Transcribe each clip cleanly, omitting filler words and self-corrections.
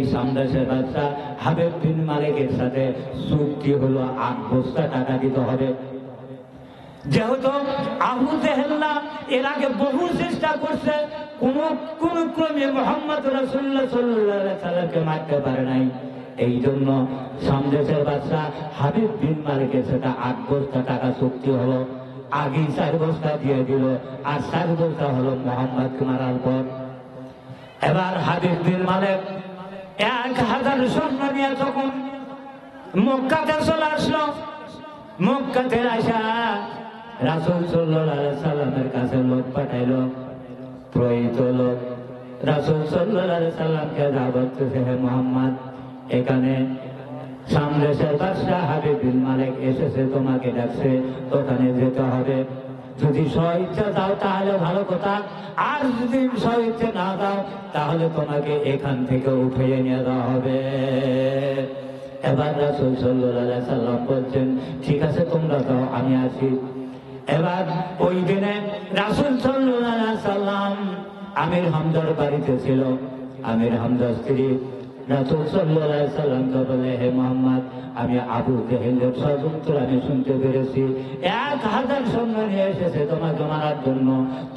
এই সামদাসের বাচ্চা হাবিব বিন মালিকের সাথে চুক্তি হলো 8 বস্তা টাকা দিতে হবে। যেহেতু আবু জেহেল্লা এর আগে বহু চেষ্টা করছে, কোন ক্রমে মুহাম্মদ রাসূলুল্লাহ সাল্লাল্লাহু আলাইহি সাল্লামকে মারতে পারে নাই। এই জন্য সামদেশের বাদশা হাবিব বিন মালিকের সাথে 8 বস্তা টাকা চুক্তি হলো। আগে 4 বস্তা দিয়ে দিল, আর 4 বস্তা হলো মুহাম্মদকে মারার পর। এবার হাবিব বিন মালিক 1000 সৈন্য নিয়ে যখন মক্কাতে চলে আসলো, মক্কাতে আসা রাসূল সাল্লাল্লাহু আলাইহি সাল্লামের কাছে লোক পাঠাইলো, প্রয়িত লোক রাসূল সাল্লাল্লাহু আলাইহি সাল্লামকে দাওয়াত দিতে, হে মুহাম্মদ, এখানে সামদেশের বাদশা হাবিব বিন মালিক এসেছে, তোমাকে ডাকছে, ওখানে যেতে হবে। যদি স্বইচ্ছা দাও তাহলে ভালো কথা, আর যদি স্বইচ্ছা না দাও তাহলে তোমাকে এখান থেকে উঠিয়ে নিয়ে দেওয়া হবে। এবার রাসূল সাল্লাল্লাহু আলাইহি সাল্লাম বলছেন, ঠিক আছে তোমরা যাও, আমি আসি। এবার ওই দিনে রাসূল সাল্লাল্লাহু আলাইহি সাল্লাম আমির হামজার বাড়িতে ছিল। আমির হামজার স্ত্রী রাসূল সাল্লাল্লাহু আলাইহি সাল্লামকে বলে, হে মুহাম্মদ, আমি আবু জেহেলের ষড়যন্ত্র আমি শুনতে পেরেছি, 1000 সৈন্য নিয়ে এসেছে তোমাকে মারার জন্য।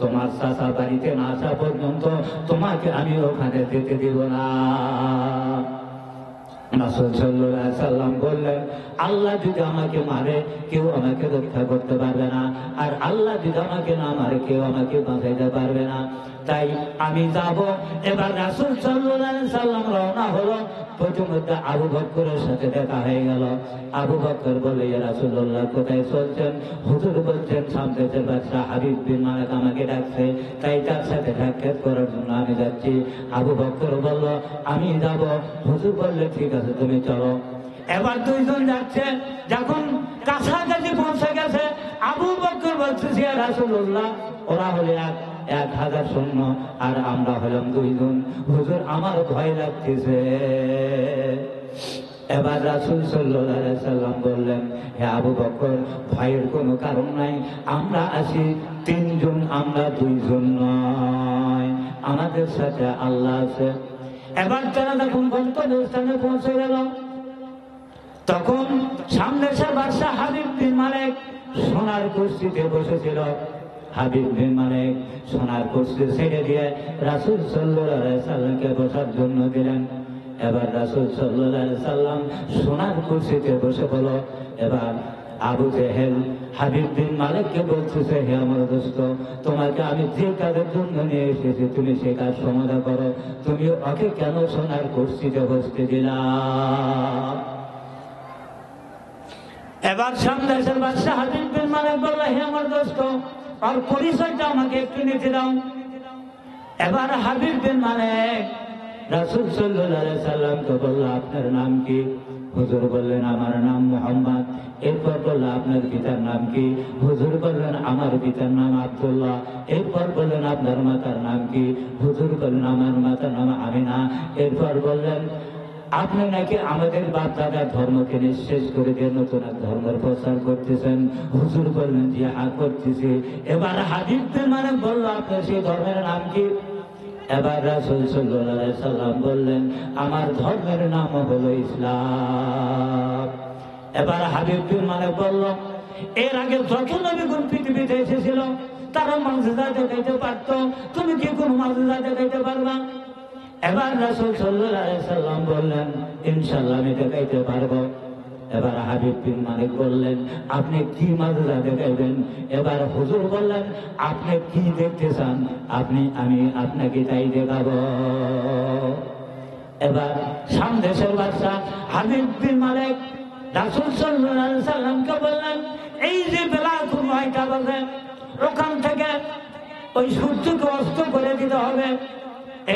তোমার চাচা বাড়িতে না আসা পর্যন্ত তোমাকে আমি ওখানে যেতে দিব না। রাসূল সাল্লাল্লাহু আলাইহি সাল্লাম বললেন, আল্লাহ যদি আমাকে মারে কেউ আমাকে রক্ষা করতে পারবে না, আর আল্লাহ যদি আমাকে না মারে কেউ আমাকে বাঁচাইতে পারবে না, তাই আমি যাব। এবার রাসূল সাল্লাল্লাহু আলাইহি সাল্লাম রওনা হলো। প্রথমত আবু বকরের সাথে দেখা হয়ে গেল। আবু বকর বলে, ইয়া রাসূলুল্লাহ, কোথায় চলছেন? হুজুর বলছেন সামদেশের বাদশা হাবিব বিন মালিক আমাকে ডাকছে, তাই তার সাথে সাক্ষাৎ করার জন্য আমি যাচ্ছি। আবু বকর বলল, আমি যাব। হুজুর বললে, ঠিক আছে তুমি চলো। এবার দুইজন যাচ্ছে, যখন কাছাকাছি পৌঁছে গেছে আবু বকর বলছে, ইয়া রাসূলুল্লাহ, ওরা হলে 1000 সৈন্য আর আমরা হলাম 2 জন, হুজুর আমার ভয় লাগতেছে। এবার রাসূল সাল্লাল্লাহু আলাইহি সাল্লাম বললেন, হে আবু বকর, ভয়ের কোনো কারণ নাই, আমরা আছি 3 জন, আমরা 2 জন নয়, আমাদের সাথে আল্লাহ আছে। এবার তারা যখন গন্তব্যস্থানে পৌঁছে গেল, তখন সামদেশের বাদশা হাবিব বিন মালিক সোনার কুরসিতে বসেছিল। হাবিব বিন মালিক সোনার কুরসি ছেড়ে দিয়ে রাসূল সাল্লাল্লাহু আলাইহি সাল্লামকে বসার জন্য দিলেন। এবার রাসূল সাল্লাল্লাহু আলাইহি সাল্লাম সোনার কুরসিতে বসে পড়ল। এবার আবু জেহেল হাবিব বিন মালিককে বলতেছে, হে আমার দোস্ত, তোমাকে আমি যে কাজের জন্য নিয়ে এসেছি তুমি সে কাজ সমাধা করো, তুমি ওকে কেন সোনার কুরসিতে বসতে দিলা? এবার সামদেশের বাদশা হাবিব বিন মালিক বলল, হে আমার দোস্ত, আর পরিচয়টা আমাকে একটু নিতে দাও। এবার হাবিব বিন মালিক রাসূল সাল্লাল্লাহু আলাইহি সাল্লামকে বলল, আপনার নাম কি? হুজুর বললেন, আমার নাম মুহাম্মদ। এরপর বলল, আপনার পিতার নাম কি? হুজুর বললেন, আমার পিতার নাম আব্দুল্লাহ। এরপর বললেন, আপনার মাতার নাম কি? হুজুর বললেন, আমার মাতার নাম আমিনা। এরপর বললেন, আপনি নাকি আমাদের বাপ দাদার ধর্মকে নিঃশেষ করে দিয়ে নতুন এক ধর্মের প্রচার করতেছেন। হুজুর বললেন, যে করতেছি। এবার হাবিব বিন মালিক বলল, আপনার সেই ধর্মের নাম কি? এবার রাসূল সাল্লাল্লাহু আলাইহি সাল্লাম বললেন, আমার ধর্মের নাম হলো ইসলাম। এবার হাবিব বিন মালিক বলল, এর আগে যত নবীগণ পৃথিবীতে এসেছিল তারা মুজিজা দেখাইতে পারত, তুমি কি কোনো মুজিজা দেখাইতে পারবা? এবার রাসূল সাল্লাল্লাহু আলাইহি সাল্লাম বললেন, ইনশাআল্লাহ আমি দেখাইতে পারবো। এবার হাবিব বিন মালিক বললেন, আপনি কি মুজিজা দেখাইবেন? এবার হুজুর বললেন, আপনি কি দেখতে চান আমি আপনাকে তাই দেখাবো। এবার সামদেশের বাদশা হাবিব বিন মালিক রাসূল সাল্লাল্লাহু আলাইহি সাল্লামকে বললেন, এই যে বেলা 9টা বাজে, ওখান থেকে ওই সূর্যকে অস্ত করে দিতে হবে।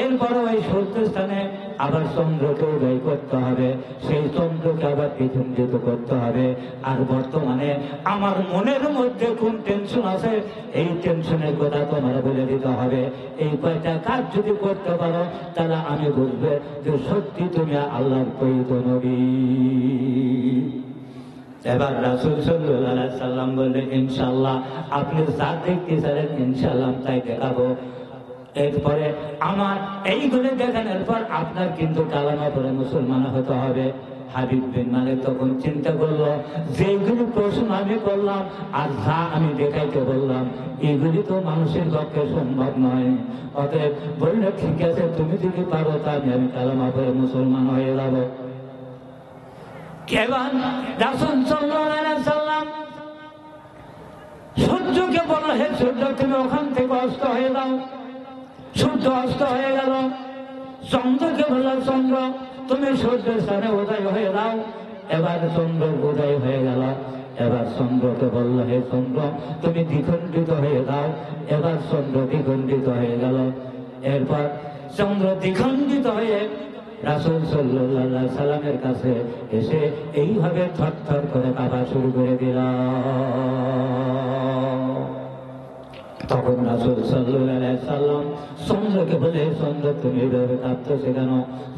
এরপর ওই সূর্যস্থানে আবার চন্দ্রকে উদয় করতে হবে, সেই চন্দ্রকে আবার পৃথিবীত করতে হবে। আর বর্তমানে আমার মনের মধ্যে কোন টেনশন আছে, এই টেনশনের কথা তোমার বলে দিতে হবে। এই কয়টা কাজ যদি করতে পারো তাহলে আমি বুঝবে যে সত্যি তুমি আল্লাহর প্রেরিত নবী। এবার রাসূল সাল্লাল্লাহু আলাইহি সাল্লাম বললেন, ইনশাআল্লাহ আপনি যা দেখতে চাইলেন ইনশাআল্লাহ তাই দেখাবো। এরপরে আমার এইগুলো দেখেন, এরপর আপনার কিন্তু কালেমা পড়ে মুসলমান হতে হবে। হাবিব বিন মালিক তখন চিন্তা করলো, যেগুলি প্রশ্ন আমি করলাম আর যা আমি দেখাইতে বললাম, এগুলি তো মানুষের পক্ষে সম্ভব নয়। অতএব বললে, ঠিক আছে, তুমি যদি পারো তাহলে আমি কালেমা পড়ে মুসলমান হয়ে যাব। এবার রাসূল সাল্লাল্লাহু আলাইহি সাল্লাম সূর্যকে বলল, হে সূর্য, তুমি ওখান থেকে অস্ত হয়ে যাও। সূর্য অস্ত হয়ে গেল। চন্দ্রকে বলল, চন্দ্র, তুমি সূর্যের স্থানে উদয় হয়ে যাও। এবার চন্দ্র উদয় হয়ে গেল। এবার চন্দ্রকে বলল, হে চন্দ্র, তুমি দ্বিখণ্ডিত হয়ে যাও। এবার চন্দ্র দ্বিখণ্ডিত হয়ে গেল। এরপর চন্দ্র দ্বিখণ্ডিত হয়ে রাসূল সাল্লাল্লাহু আলাইহি সাল্লামের কাছে এসে এইভাবে থরথর করে কাঁপা শুরু করে দিল। তখন রাসূল সাল্লাল্লাহু আলাইহি সাল্লাম চন্দ্রকে বলে, চন্দ্র, তুমি এভাবে কাঁপতেছে কেন?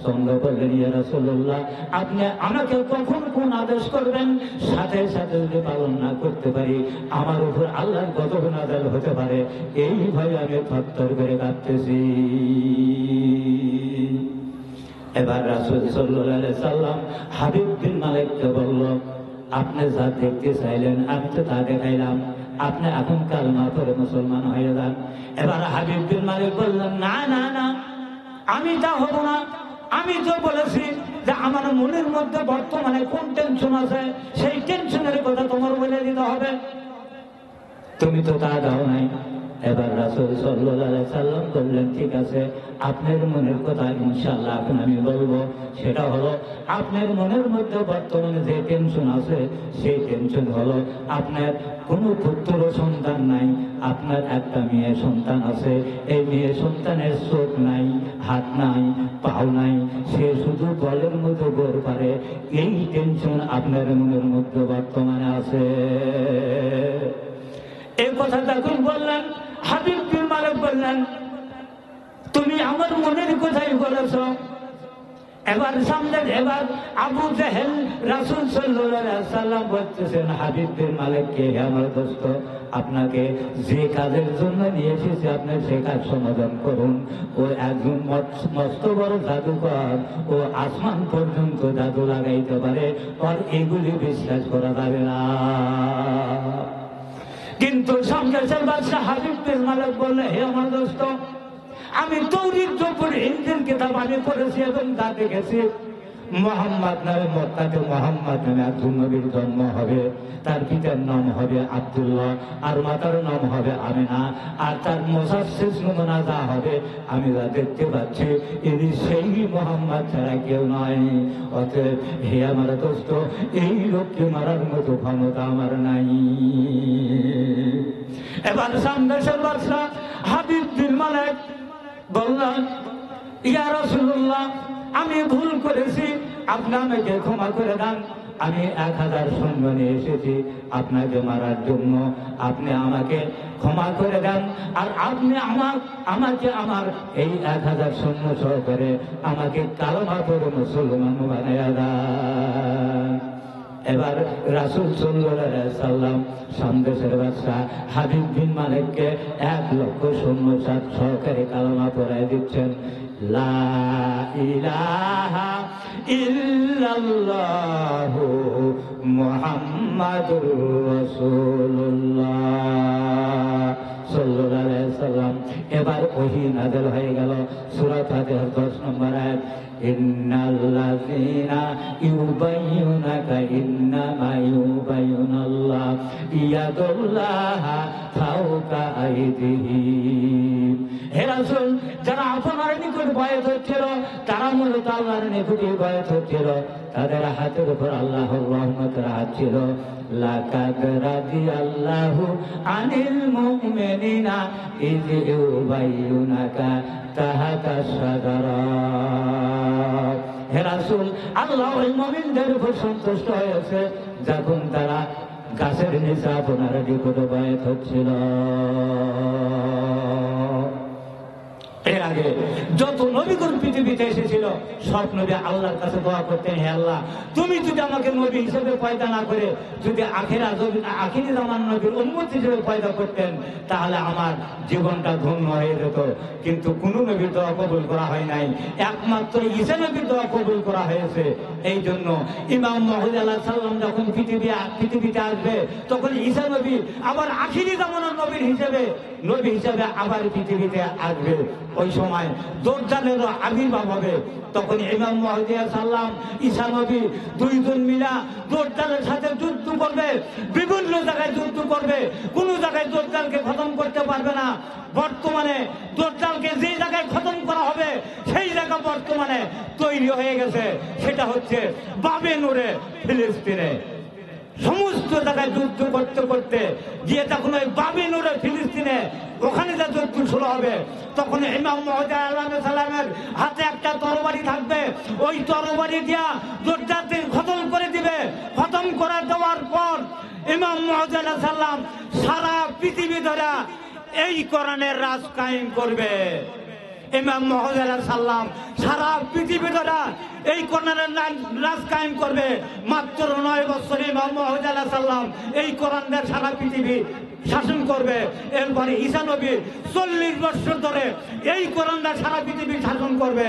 চন্দ্র বললেন, ইয়া রাসূলুল্লাহ, আপনি আমাকে কখন কোন আদেশ করবেন, সাথে সাথে যদি পালন না করতে পারি, আমার উপর আল্লাহর কত নাযিল হতে পারে, এই ভয়ে আমি থরথর করে কাঁপতেছি। এবার রাসূল সাল্লাল্লাহু আলাইহি সাল্লাম হাবিব বিন মালিককে বলল, আপনি যা দেখতে চাইলেন আমি তো তা দেখাইলাম, আপনি এখন কালেমা পড়ে মুসলমান হয়ে যান। এবার হাবিব বিন মালিক বললেন, না না না, আমি তা হব না। আমি তো বলেছি যে আমার মনের মধ্যে বর্তমানে কোন টেনশন আছে, সেই টেনশনের কথা তোমার বলে দিতে হবে। তুমি তো তা দাও নাই। এবার রাসূল সাল্লাল্লাহু আলাইহি সাল্লাম বললেন, ঠিক আছে, আপনার মনের কথা ইনশাআল্লাহ এখন আমি বলবো। সেটা হলো, আপনার মনের মধ্যে বর্তমানে যে টেনশন আছে, সেই টেনশন হলো আপনার কোনো পুত্র সন্তান নাই, আপনার একটা মেয়ে সন্তান আছে। এই মেয়ে সন্তানের চোখ নাই, হাত নাই, পাও নাই, সে শুধু বলের মতো গোর পারে। এই টেনশন আপনার মনের মধ্যে বর্তমানে আছে। এই কথা যখন বললেন, হাবিব বিন মালিক বললেন, তুমি আমার মনের কথাই বলেছ। এবার সামনে এবার আবু জেহেল রাসূল সাল্লাল্লাহু আলাইহি সাল্লাম বলতেছেন, হাবিব বিন মালিককে, হে আমার দোস্ত, আপনাকে যে কাজের জন্য নিয়ে এসেছি আপনি সে কাজ সমাধান করুন। ও একজন মস্ত বড় জাদুকর, ও আসমান পর্যন্ত জাদু লাগাইতে পারে, আর এগুলি বিশ্বাস করা যাবে না। কিন্তু সংঘর্ষের বাদশা হাবিব বিন মালিক বললে, হে আমার দোস্ত, আমি তৌরীর জবর ইনজিল কিতাব আমি পড়েছি এবং তা দেখেছি, মুহাম্মদ নামে মক্কাতে মুহাম্মদ নামে একজন নবীর জন্ম হবে। তার পিতার নাম হবে আব্দুল্লাহ, আর মাতার নাম হবে আমিনা, আর তার মুসাসসিস নমুনা যা হবে, আমি যা দেখতে পাচ্ছি, ইনি সেই মুহাম্মদ ছাড়া কেউ নয়। অতএব হে আমার দোস্ত, এই লোককে মারার মতো ক্ষমতা আমার নাই। এবার সামদেশের বাদশা হাবিব বিন মালিক বললেন, ইয়া রাসূলুল্লাহ, আমি ভুল করেছি, আপনি আমাকে ক্ষমা করে দেন। আমি 1000 সৈন্য নিয়ে এসেছি আপনাকে মারার জন্য, আপনি আমাকে ক্ষমা করে দেন। আর আপনি আমাকে আমার এই 1000 সৈন্য সহকারে আমাকে কালেমা পড়ে মুসলমান বানায়া দেন। এবার রাসূল সাল্লাল্লাহু আলাইহি সাল্লাম সন্দেশের বাদশা হাবিব বিন মালিককে 1,00,000 সৈন্য সহকারে কালেমা পড়ায় দিচ্ছেন। লা ইলাহা ইল্লাল্লাহু মুহাম্মাদুর রাসূলুল্লাহ সাল্লাল্লাহু আলাইহি সাল্লাম। এবার ওহী নাযিল হয়ে গেল। সূরা ফাতিহার 10 নম্বর আয়াত, ইন্নাল্লাযীনা ইউবাইয়ুনাকা ইন্নামা ইউবাইয়ুনাল্লাহ ইয়াদুল্লাহা ফাওকা আইদিহিম। হে রাসূল, যারা আপনার নিকট বায়াত হচ্ছিল তারা মূলত আল্লাহর নিকটই বায়াত হচ্ছিল, তাদের হাতের উপর আল্লাহর রহমতের হাত ছিল। লাকাদ রাদিয়াল্লাহু আনিল মুমিনিনা ইয ইউবাইয়ুনাকা তাহাতা শাজারা। হে রাসূল, আল্লাহ ওই মুমিনদের উপর সন্তুষ্ট হয়েছে যখন তারা গাছের নিচে আপনার নিকট বায়াত হচ্ছিল। এর আগে যত নবীগণ পৃথিবীতে এসেছিল ছিল সব নবী আল্লাহর কাছে দোয়া করতেন, হে আল্লাহ তুমি যদি আমাকে নবী হিসেবে পয়দা না করে যদি আখিরি জামান নবীর উম্মত হিসেবে পয়দা করতেন তাহলে আমার জীবনটা ধন্য হয়ে যেত। কিন্তু কোন নবীর দোয়া কবুল করা হয় নাই, একমাত্র ঈসা নবীর দোয়া কবুল করা হয়েছে। এই জন্য ইমাম মাহমুদ আলাইহিস সালাম যখন পৃথিবীতে আসবে তখন ঈসা নবী আবার আখিরি জামানার নবী হিসেবে আবার পৃথিবীতে আসবে। ওই সময় দজ্জালের আবির্ভাব হবে। তখন ইমাম মাহমুদ আলাইহিস সালাম ঈসা নবী দুইজন মিলা দজ্জালের সাথে যুদ্ধ করবে, বিভিন্ন জায়গায় যুদ্ধ করবে, কোনো জায়গায় দজ্জালকে খতম করতে পারবে না। বর্তমানে দজ্জালকে যে জায়গায় খতম করা হবে সেই জায়গা বর্তমানে তৈরি হয়ে গেছে, সেটা হচ্ছে বাবে নূরে ফিলিস্তিনে। সমস্ত জায়গায় যুদ্ধ করতে করতে গিয়ে তখন ওই বাবে নূরে ফিলিস্তিনে ওখানে যা যুদ্ধ শুরু হবে তখন ইমাম মাহমুদ আলাইহিস সালামের হাতে একটা তরবারি থাকবে, ওই তরবারি দিয়া দজ্জালকে খতম করে দিবে। খতম করে দেওয়ার পর ইমাম মাহমুদ আলাইহিস সালাম সারা পৃথিবী ধরে এই কোরআনের রাজ কায়েম করবে। ইমাম মাহমুদ আলাইহিস সালাম সারা পৃথিবী ধরে এই কোরআনের রাজ কায়েম করবে। মাত্র 9 বছর ইমাম মাহমুদ আলাইহিস সালাম এই কোরআনের সারা পৃথিবী শাসন করবে। এরপরে ঈসা নবী 40 বছর ধরে এই কোরআনটা সারা পৃথিবী শাসন করবে।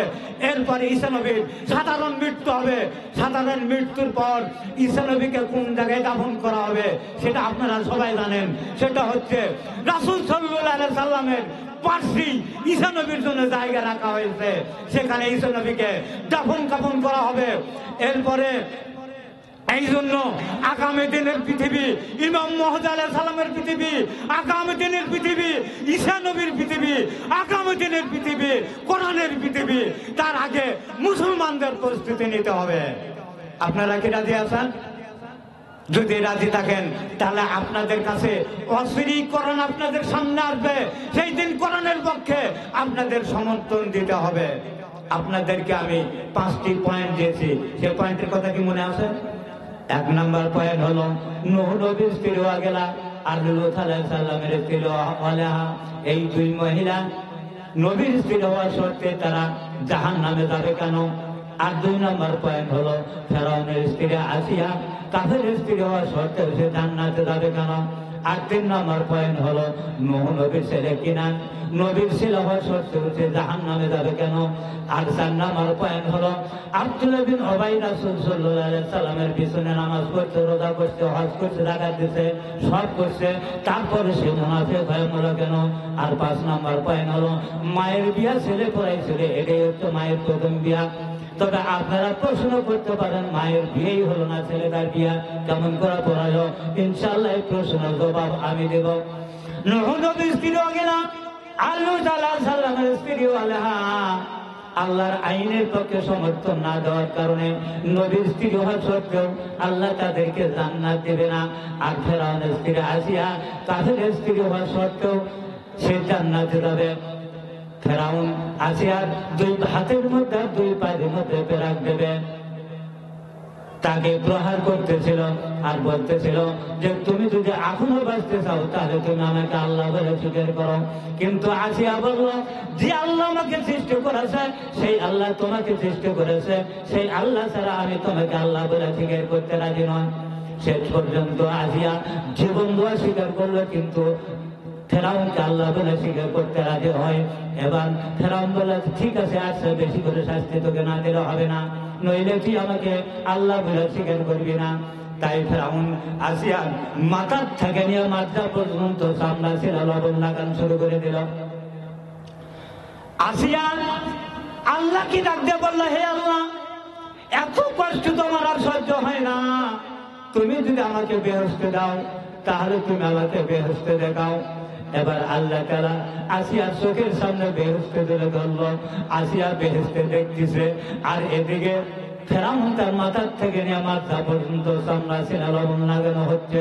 এরপরে ঈসা নবীর সাধারণ মৃত্যু হবে। সাধারণ মৃত্যুর পর ঈসা নবীকে কোন জায়গায় দাফন করা হবে সেটা আপনারা সবাই জানেন, সেটা হচ্ছে রাসূল সাল্লাল্লাহু আলাইহি সাল্লামের পাশে ঈসা নবীর জন্য জায়গা রাখা হয়েছে, সেখানে ঈসা নবীকে দাফন কাফন করা হবে। এরপরে এই জন্য আগামী দিনের পৃথিবী ইমাম মাহমুদ আলাইহিস সালামের পৃথিবী, আগামী দিনের পৃথিবী ঈসা নবীর পৃথিবী, আগামী দিনের পৃথিবী কোরআনের পৃথিবী। তার আগে মুসলমানদের প্রস্তুতি নিতে হবে। আপনারা কি রাজি আছেন? যদি রাজি থাকেন তাহলে আপনাদের কাছে অচিরেই কোরআন আপনাদের সামনে আসবে। সেই দিন কোরআনের পক্ষে আপনাদের সমর্থন দিতে হবে। আপনাদেরকে আমি 5টি পয়েন্ট দিয়েছি, সেই পয়েন্টের কথা কি মনে আছে? 1 নম্বর পয়েন্ট হলো নূহ নবীর স্ত্রী ওয়াগেলা আর লূত আলাইহিস সালামের স্ত্রী ওয়ালাহা, এই দুই মহিলা নবীর স্ত্রী হওয়া সত্ত্বে তারা জাহান্নামে যাবে কেন? আর 2 নম্বর পয়েন্ট হলো ফেরাউনের স্ত্রী আসিয়া কাফেরের স্ত্রী হওয়া সত্ত্বেও সে জান্নাতে যাবে কেন? আর 3 নম্বর পয়েন্ট হলো নূহ নবীর ছেলে কিনান নবীর ছেলে হওয়া সত্ত্বেও সে জাহান্নামে যাবে কেন? আর 4 নম্বর পয়েন্ট হলো আব্দুল্লাহ বিন উবাই রাসূল সাল্লাল্লাহু আলাইহি সাল্লামের পিছনে নামাজ পড়তে, রোজা করতে, হজ করতে, যাকাত দিতে, সব করছে, তারপরে সে মুনাফিক হয়ে গেল কেন? আর 5 নম্বর পয়েন্ট হলো মায়ের বিয়া ছেলে পড়াইছিল, এটাই হচ্ছে মায়ের প্রথম বিয়া। তবে আপনারা প্রশ্ন করতে পারেন মায়ের বিয়েই হলো না, ছেলেটার বিয়া কেমন করে পড়ালো? ইনশাআল্লাহ এই প্রশ্নের জবাব আমি দেব। নূহ নবীর স্ত্রী ওয়াগেলা আর লূত আলাইহিস সালামের স্ত্রী ওয়ালাহা আল্লাহর আইনের পক্ষে সমর্থন না দেওয়ার কারণে নবীর স্ত্রী হওয়া সত্ত্বেও আল্লাহ তাদেরকে জান্নাত দেবে না। আর ফেরাউনের স্ত্রী আসিয়া কাফেরের স্ত্রী হওয়া সত্ত্বেও সে জান্নাতে যাবে। ফেরাউন আসিয়ার 2 হাতের মধ্যে 2 পায়ের মধ্যে পেরাক দেবে, তাকে প্রহার করতেছিল আর বলতেছিল যে তুমি যদি এখনো বাঁচতে চাও তাহলে তুমি আমাকে আল্লাহ বলে স্বীকার করো। কিন্তু আসিয়া বলল যে আল্লাহ আমাকে সৃষ্টি করেছে সেই আল্লাহ তোমাকে সৃষ্টি করেছে, সেই আল্লাহ ছাড়া আমি তোমাকে আল্লাহ বলে স্বীকার করতে রাজি নয়। শেষ পর্যন্ত আসিয়া জীবন দেওয়া স্বীকার করলো, কিন্তু ফেরাউনকে আল্লাহ বলে স্বীকার করতে রাজি হয়। এবার ফেরাউন বলে ঠিক আছে, আচ্ছা বেশি করে শাস্তি তোকে না দিলে হবে না, নইলে তুই আমাকে আল্লাহ বলে স্বীকার করবি না। তাই ফেরাউন আসিয়া মাথার থেকে নিয়ে মাথা পর্যন্ত চামড়া ছিল লবণ লাগানো শুরু করে দিল। আসিয়া আল্লাহকে ডাক দিয়ে বলল, হে আল্লাহ এত কষ্ট তোমার আর সহ্য হয় না, তুমি যদি আমাকে বেহেশতে দাও তাহলে তুমি আমাকে বেহেশতে দেখাও। এবার আল্লাহ তাআলা আসিয়ার চোখের সামনে বেহেশতে তুলে ধরল। আসিয়া বেহেশতে দেখতেছে আর এদিকে ফেরাউন তার মাথার থেকে নিয়ে মাথা পর্যন্ত চামড়া ছিল লবণ লাগানো হচ্ছে।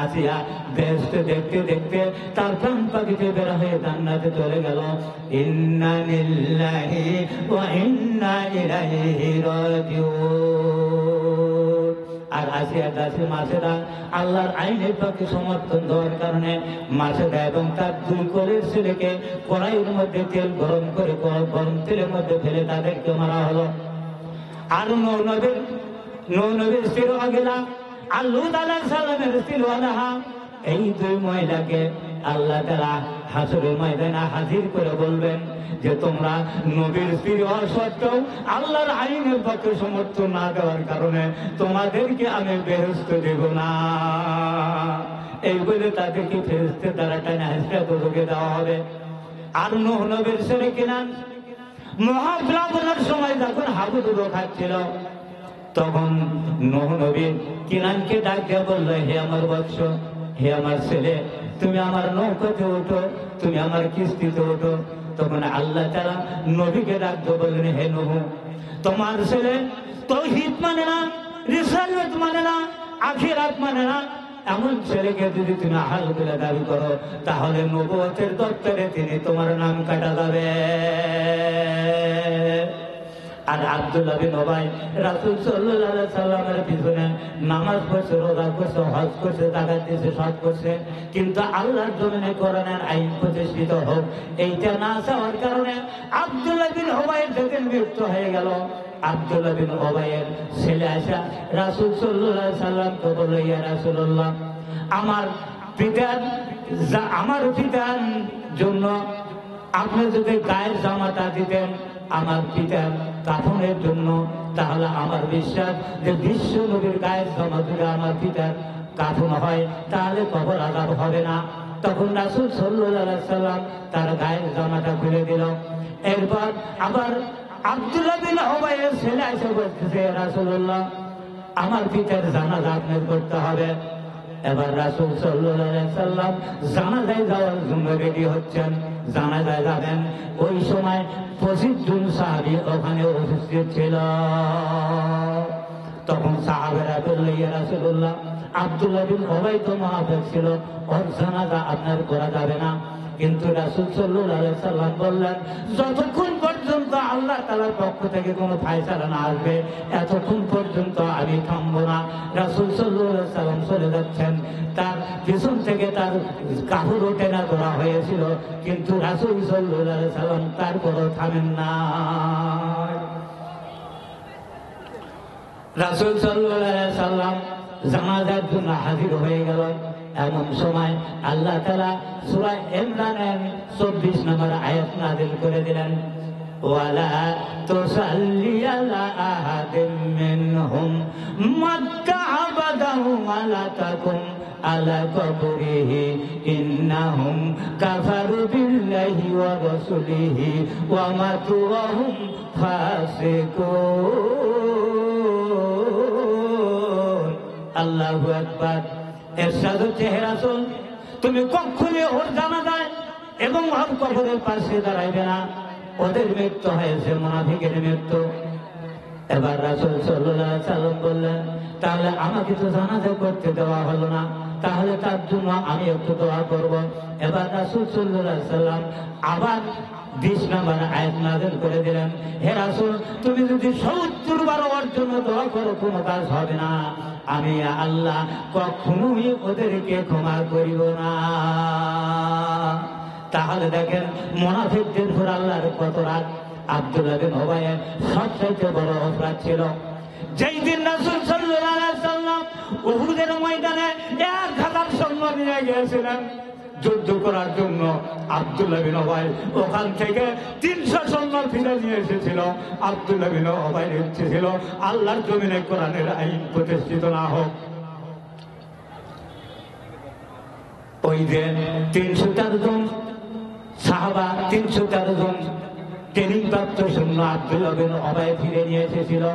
আসিয়া বেহেশতে দেখতে দেখতে তার প্রাণ পাখিতে বের হয়ে জান্নাতে চলে গেল। ইন্না লিল্লাহি ওয়া ইন্না ইলাইহি রাজিউন। আর আসিয়া দাসী মাসেদা আল্লাহর আইনের পক্ষে সমর্থন দেওয়ার কারণে মাসেদা এবং তার 2 কোলের ছেলেকে কড়াইয়ের মধ্যে তেল গরম করে গরম তেলের মধ্যে ফেলে তাদেরকে মারা হলো। আর নবীর স্ত্রী আগেলা আর লূত আলাইহিস সালামের স্ত্রী ওয়ালাহা, এই 2 মহিলাকে আল্লাহ তাআলা হাসরের ময়দানে হাজির করে বলবেন যে তোমরা নবীর স্ত্রী হওয়া সত্ত্বেও আল্লাহর আইনের পক্ষে সমর্থন না দেওয়ার কারণে তোমাদেরকে আমি বেহেশত দেব না। এই বলে তাদেরকে ফেরেশতার দ্বারা টানা হেসড়ে দোজখে দেওয়া হবে। আর নূহ নবীর ছেলে কিনান মহাপ্লাবনের সময় যখন হাবুডুবু খাচ্ছিল, তখন নূহ নবী কিনানকে ডাক দিয়ে বলল, হে আমার বৎস, হে আমার ছেলে, তুমি আমার নৌকাতে ওঠো, তুমি আমার কিস্তিতে ওঠো। তখন আল্লাহ তাআলা নবীকে ডাক দিয়ে বললেন, হে নূহ, তোমার ছেলে তাওহীদ মানে না, রিসালাত মানে না, আখিরাত মানে না, এমন ছেলেকে যদি তুমি আহাল বলে দাবি করো, তাহলে নবুয়তের দপ্তরে তিনি তোমার নাম কাটা যাবে। আর আব্দুল্লাহ বিন উবাই রাসূল সাল্লাল্লাহু আলাইহি সাল্লামের পিছনে নামাজ পড়ছে, রোজা করছে, হজ করছে, যাকাত দিয়েছে, সব করছে, কিন্তু আল্লাহর জমিনে কোরআনের আইন প্রতিষ্ঠিত হোক এইটা না চাওয়ার কারণে আব্দুল্লাহ বিন উবাইয়ের যেদিন মৃত্যু হয়ে গেল, আব্দুল্লাহ বিন উবাইয়ের ছেলে আসা রাসূল সাল্লাল্লাহু আলাইহি সাল্লামকে বলল, ইয়া রাসূলুল্লাহ, আমার পিতার জন্য আপনি যদি গায়ের জামাটা দিতেন আমার পিতার কাফনের জন্য, তাহলে আমার বিশ্বাস যে বিশ্ব নবীর গায়ের জামা যদি আমার পিতার কাফন হয় তাহলে কবর আযাব হবে না। তখন রাসূল সাল্লাল্লাহু আলাইহি সাল্লাম তার গায়ের জামাটা খুলে দিল। এরপর আবার আব্দুল্লাহ বিন উবাইয়ের ছেলে এসে বলতেছে, রাসূলুল্লাহ, আমার পিতার জানাজা আপনার করতে হবে। এবার রাসূল সাল্লাল্লাহু আলাইহি সাল্লাম জানাজায় যাওয়ার জন্য রেডি হচ্ছেন, জানাজায় যাবেন। ওই সময় 25 জন সাহাবী ওখানে উপস্থিত ছিল। তখন সাহাবারা বলল, ইয়া রাসূলুল্লাহ, আব্দুল্লাহ বিন উবাই তো মুনাফিক ছিল, ওর জানাজা আপনার করা যাবে না। কিন্তু রাসূল সাল্লাল্লাহু আলাইহি সাল্লাম বললেন, যতক্ষণ পর্যন্ত আল্লাহ তাআলার পক্ষ থেকে কোনো ফয়সালা না আসবে এতক্ষণ পর্যন্ত আমি থামবো না। রাসূল সাল্লাল্লাহু আলাইহি সাল্লাম চলে যাচ্ছেন, তার পিছন থেকে তার কাপড় টেনে ধরা হয়েছিল, কিন্তু রাসূল সাল্লাল্লাহু আলাইহি সাল্লাম তারপরও থামেন না। রাসূল সাল্লাল্লাহু আলাইহি সাল্লাম জানাজার জন্য হাজির হয়ে গেল। এমন সময় আল্লাহ তাআলা সূরা ইমরানের 24 নম্বর আয়াত নাযিল করে দিলেন, ওয়ালা তুসাল্লি আলা আহাদিন মিনহুম মাত্তা আবাদাহু ওয়ালা তাকুম আলা কবরিহি ইন্নাহুম কাফারু বিল্লাহি ওয়া রাসূলিহি ওয়া মাতু ওয়া হুম ফাসিকুন। আল্লাহু আকবার। এরশাদ হচ্ছে, হে রাসূল, তুমি কখনো ওর জানাজায় এবং ওর কবরের পাশে দাঁড়াইবে না, ওদের মৃত্যু হয়েছে মুনাফিকের মৃত্যু। এবার রাসূল সাল্লাল্লাহু আলাইহি সাল্লাম বললেন, তাহলে আমাকে তো জানাজা করতে দেওয়া হলো না, তাহলে তার জন্য আমি একটু দোয়া করব। এবার রাসূল সাল্লাল্লাহু আলাইহি সাল্লাম আবার 20 নম্বর আয়াত নাযিল করে দিলেন, হে রাসূল, তুমি যদি 70 বার ওর জন্য দোয়া করো কোনো কাজ হবে না, আমি আল্লাহ কখনোই ওদেরকে ক্ষমা করিব না। তাহলে দেখেন মুনাফিকদের উপর আল্লাহর কত রাগ। আব্দুল্লাহ বিন উবাইয়ের সবচেয়ে বড় অপরাধ ছিল, যেই দিন রাসূল সাল্লাল্লাহু আলাইহি সাল্লাম উহুদের ময়দানে 1000 সৈন্য নিয়ে গিয়েছিলেন যুদ্ধ করার জন্য, আব্দুল্লাহ বিন উবাই ওখান থেকে 300 সৈন্য ফিরে নিয়ে এসেছিল। আব্দুল্লাহ বিন উবাইয়ের ইচ্ছে ছিল আল্লাহর জমিনে কোরআনের আইন প্রতিষ্ঠিত না হোক। ওই যে 304 জন সাহাবা, 304 জন ট্রেনিং প্রাপ্ত সৈন্য আব্দুল্লাহ বিন উবাই ফিরে নিয়ে এসেছিল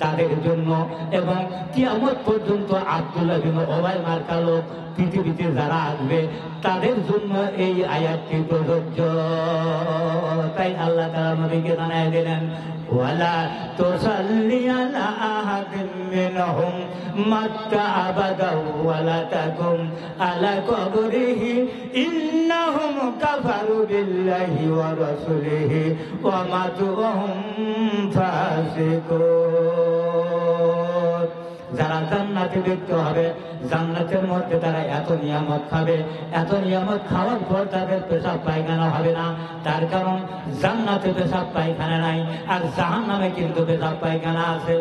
তাদের জন্য, এবং কিয়ামত পর্যন্ত আব্দুল্লাহ বিন উবাই মার্কা লোক পৃথিবীতে যারা আসবে তাদের জন্য এই আয়াতটি প্রযোজ্য। তাই আল্লাহ তাআলা নবীকে জানায় দিলেন, ওয়ালা তুসাল্লি আলা আহাদিন মিনহুম মাত্তা আবাদা ওয়ালা তাকুম আলা কবরিহি ইন্নাহুম কাফারু বিল্লাহি ওয়া রাসূলিহি ওয়া মাতু ওয়া হুম ফাসিকুন। যারা জান্নাত জান্নাতি ব্যক্তি হবে, জান্নাতের মধ্যে তারা এত নিয়ামত খাবে, এত নিয়ামত খাওয়ার পর তাদের পেশাব পায়খানা হবে না। তার কারণ জান্নাতে পেশাব পায়খানা নাই, আর জাহান্নামে কিন্তু পেশাব পায়খানা আছে।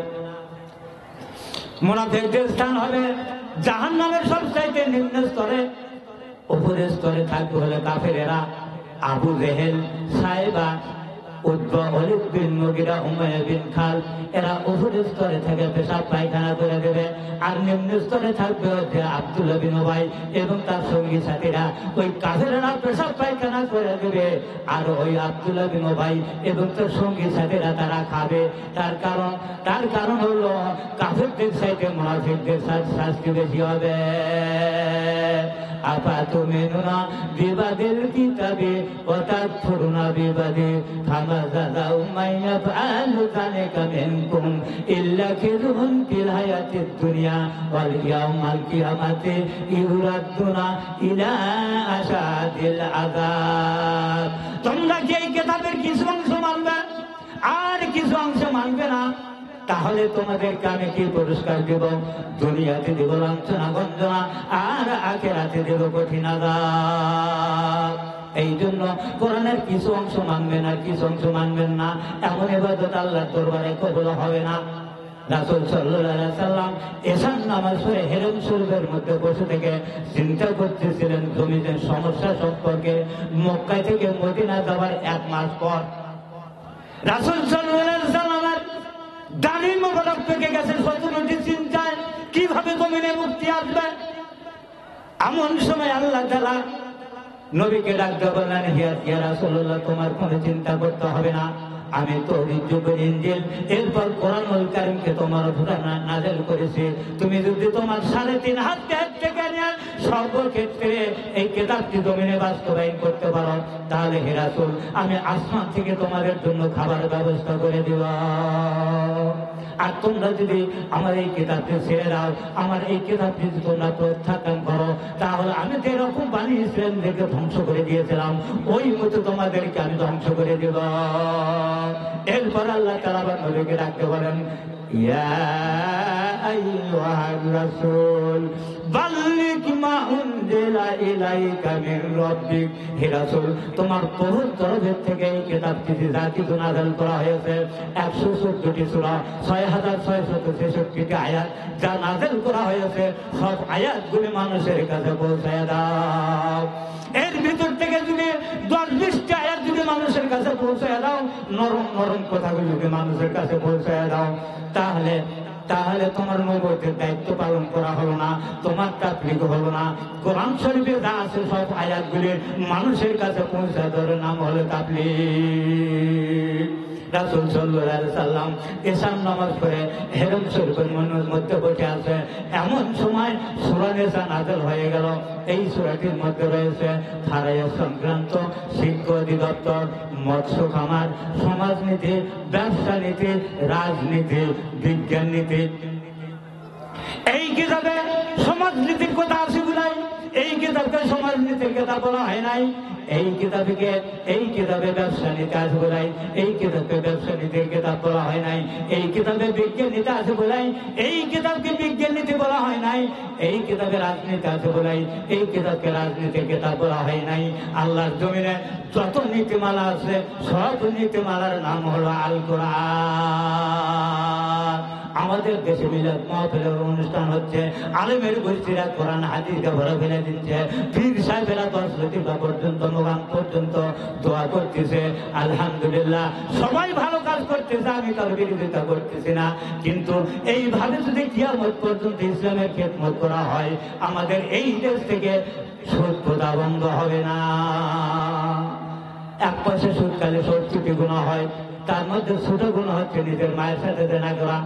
মুনাফিকদের স্থান হবে জাহান্নামের সবচাইতে নিম্ন স্তরে। উপরের স্তরে থাকবে হলে কাফেরেরা, আবু জেহেল, সাইবা, উতবা, ওয়ালিদ বিন মুগিরা, উমাইয়া বিন খালদ, এরা উপরের স্তরে থেকে পেশাব পায়খানা করে দেবে। আর নিম্ন স্তরে থাকবে হচ্ছে আব্দুল্লাহ বিন উবাই এবং তার সঙ্গী সাথীরা, ওই কাফেরেরা পেশাব পায়খানা করে দেবে, আর ওই আব্দুল্লাহ বিন উবাই এবং তার সঙ্গী সাথীরা তারা খাবে। তার কারণ হলো কাফেরদের চাইতে মুনাফিকদের শাস্তি বেশি হবে। আফাতুমিনুনা বিবাদিল কিতাবি ওয়া তাকফুরুনা বিবাদি ফামা যাযাউ মান ইয়াফআলু যালিকা মিনকুম ইল্লা খিজুন ফিল হায়াতিদ দুনিয়া ওয়াল ইয়াউমাল কিয়ামাতি ইউরাদ্দুনা ইলা আশাদিল আযাব। তোমরা কি এই কিতাবের কিছু অংশ মানবে আর কিছু অংশ মানবে না? তাহলে তোমাদেরকে আমি কি পুরস্কার দেব? দুনিয়াতে দেব লাঞ্ছনা গঞ্জনা, আর আখিরাতে দেব কঠিন আযাব। এই জন্য কোরআনের কিছু অংশ মানবেন আর কিছু অংশ মানবেন না, এমন ইবাদত আল্লাহর দরবারে কবুল হবে না। রাসূল সাল্লাল্লাহু আলাইহি ওয়াসাল্লাম এশার নামাজ পড়ে হেরম শরীফের মধ্যে বসে থেকে চিন্তা করতেছিলেন জমিদের সমস্যা সম্পর্কে। মক্কা থেকে মদিনা যাওয়ার 1 মাস পর রাসূল সাল্লাল্লাহু আলাইহি ওয়াসাল্লামের দাড়ি মোবারক পেকে গেছে শত্রুটি চিন্তায় কিভাবে জমিনে মুক্তি আসবে। এমন সময় আল্লাহ তাআলা নবীকে ডাকতে বললেন, ইয়া রাসূলুল্লাহ, তোমার কোনো চিন্তা করতে হবে না, আমি তৌরাত যুগের ইনজিল এরপর কোরআনুল কারীমকে তোমার উপর নাযিল করেছি। তুমি যদি তোমার 3.5 হাত থেকে নিয়ে সর্বক্ষেত্রে এই কিতাবটি জমিনে বাস্তবায়ন করতে পারো, তাহলে হে রাসূল, আমি আসমান থেকে তোমাদের জন্য খাবার ব্যবস্থা করে দিব। আর তোমরা যদি আমার এই কিতাবটি ছেড়ে দাও, আমার এই কিতাবটি যদি তোমরা প্রত্যাখ্যান করো, তাহলে আমি যেরকম বনী ইসরাঈলকে ধ্বংস করে দিয়েছিলাম ওই মতো তোমাদেরকে আমি ধ্বংস করে দেব। এরপর আল্লাহ তাআলা নবীকে ডাকতে বলেন, ইয়া আইয়ুহার রাসূল বাল্লিগ মা উনজিলা ইলাইকা মির রাব্বিক। হে রাসূল, তোমার প্রভুর তরফ থেকে এই কিতাবটি যা কিছু নাযিল করা হয়েছে 114টি সূরা, 6666টি আয়াত যা নাযিল করা হয়েছে, সব আয়াতগুলি মানুষের কাছে পৌঁছায় দাও। এর ভিতর থেকে যদি 10-20টি আয়াত যদি মানুষের কাছে পৌঁছায় দাও, নরম নরম কথাগুলো যদি মানুষের কাছে পৌঁছায় দাও, তাহলে তোমার নবুয়তের দায়িত্ব পালন করা হলো না, তোমার তাবলীগ হলো না। কোরআন শরীফে যা আছে সব আয়াতগুলি মানুষের কাছে পৌঁছে দেওয়ার নাম হলো তাবলীগ। রাসূল সাল্লাল্লাহু আলাইহি ওয়াসাল্লাম এশার নামাজ পড়ে হেরম শরীফের মধ্যে বসে আছে। এমন সময় সূরা নিসা নাযিল হয়ে গেল। এই সূরাটির মধ্যে রয়েছে খারায়া সংক্রান্ত, শিক্ষা অধিদপ্তর, মৎস্য খামার, সমাজনীতি, ব্যবসা নীতি, রাজনীতি, বিজ্ঞান নীতি। এই কিতাবে সমাজনীতির কথা আছে বলাই এই কিতাবকে সমাজনীতির কথা বলা হয় নাই। এই কিতাবে ব্যবসা নীতি আছে বলাই এই কিতাবকে ব্যবসা নীতির কিতাব বলা হয় নাই। এই কিতাবে বিজ্ঞান নীতি আছে বলাই এই কিতাবকে বিজ্ঞান নীতি বলা হয় নাই। এই কিতাবে রাজনীতি আছে বলাই এই কিতাবকে রাজনীতির কিতাব বলা হয় নাই। আল্লাহর জমিনে যত নীতিমালা আছে সব নীতিমালার নাম হলো আল কোরআন। আমাদের দেশে মিলাদ মাহফিলের অনুষ্ঠান হচ্ছে, আলেমের গোষ্ঠীরা কোরআন হাদিসকে ভরে ফেলে দিচ্ছে, পীর সাহেবেরা 10 লতিফা পর্যন্ত মোগাম পর্যন্ত দোয়া করতেছে। আলহামদুলিল্লাহ, সবাই ভালো কাজ করতেছে, আমি তার বিরোধিতা করতেছি না। কিন্তু এইভাবে যদি কিয়ামত পর্যন্ত ইসলামের খেদমত করা হয়, আমাদের এই দেশ থেকে সুদ প্রথা বন্ধ হবে না। 1 পয়সা সুদ খালে 70টি গুনাহ হয়, তার মধ্যে ছোট গুনাহ হচ্ছে নিজের মায়ের সাথে দেনা করা।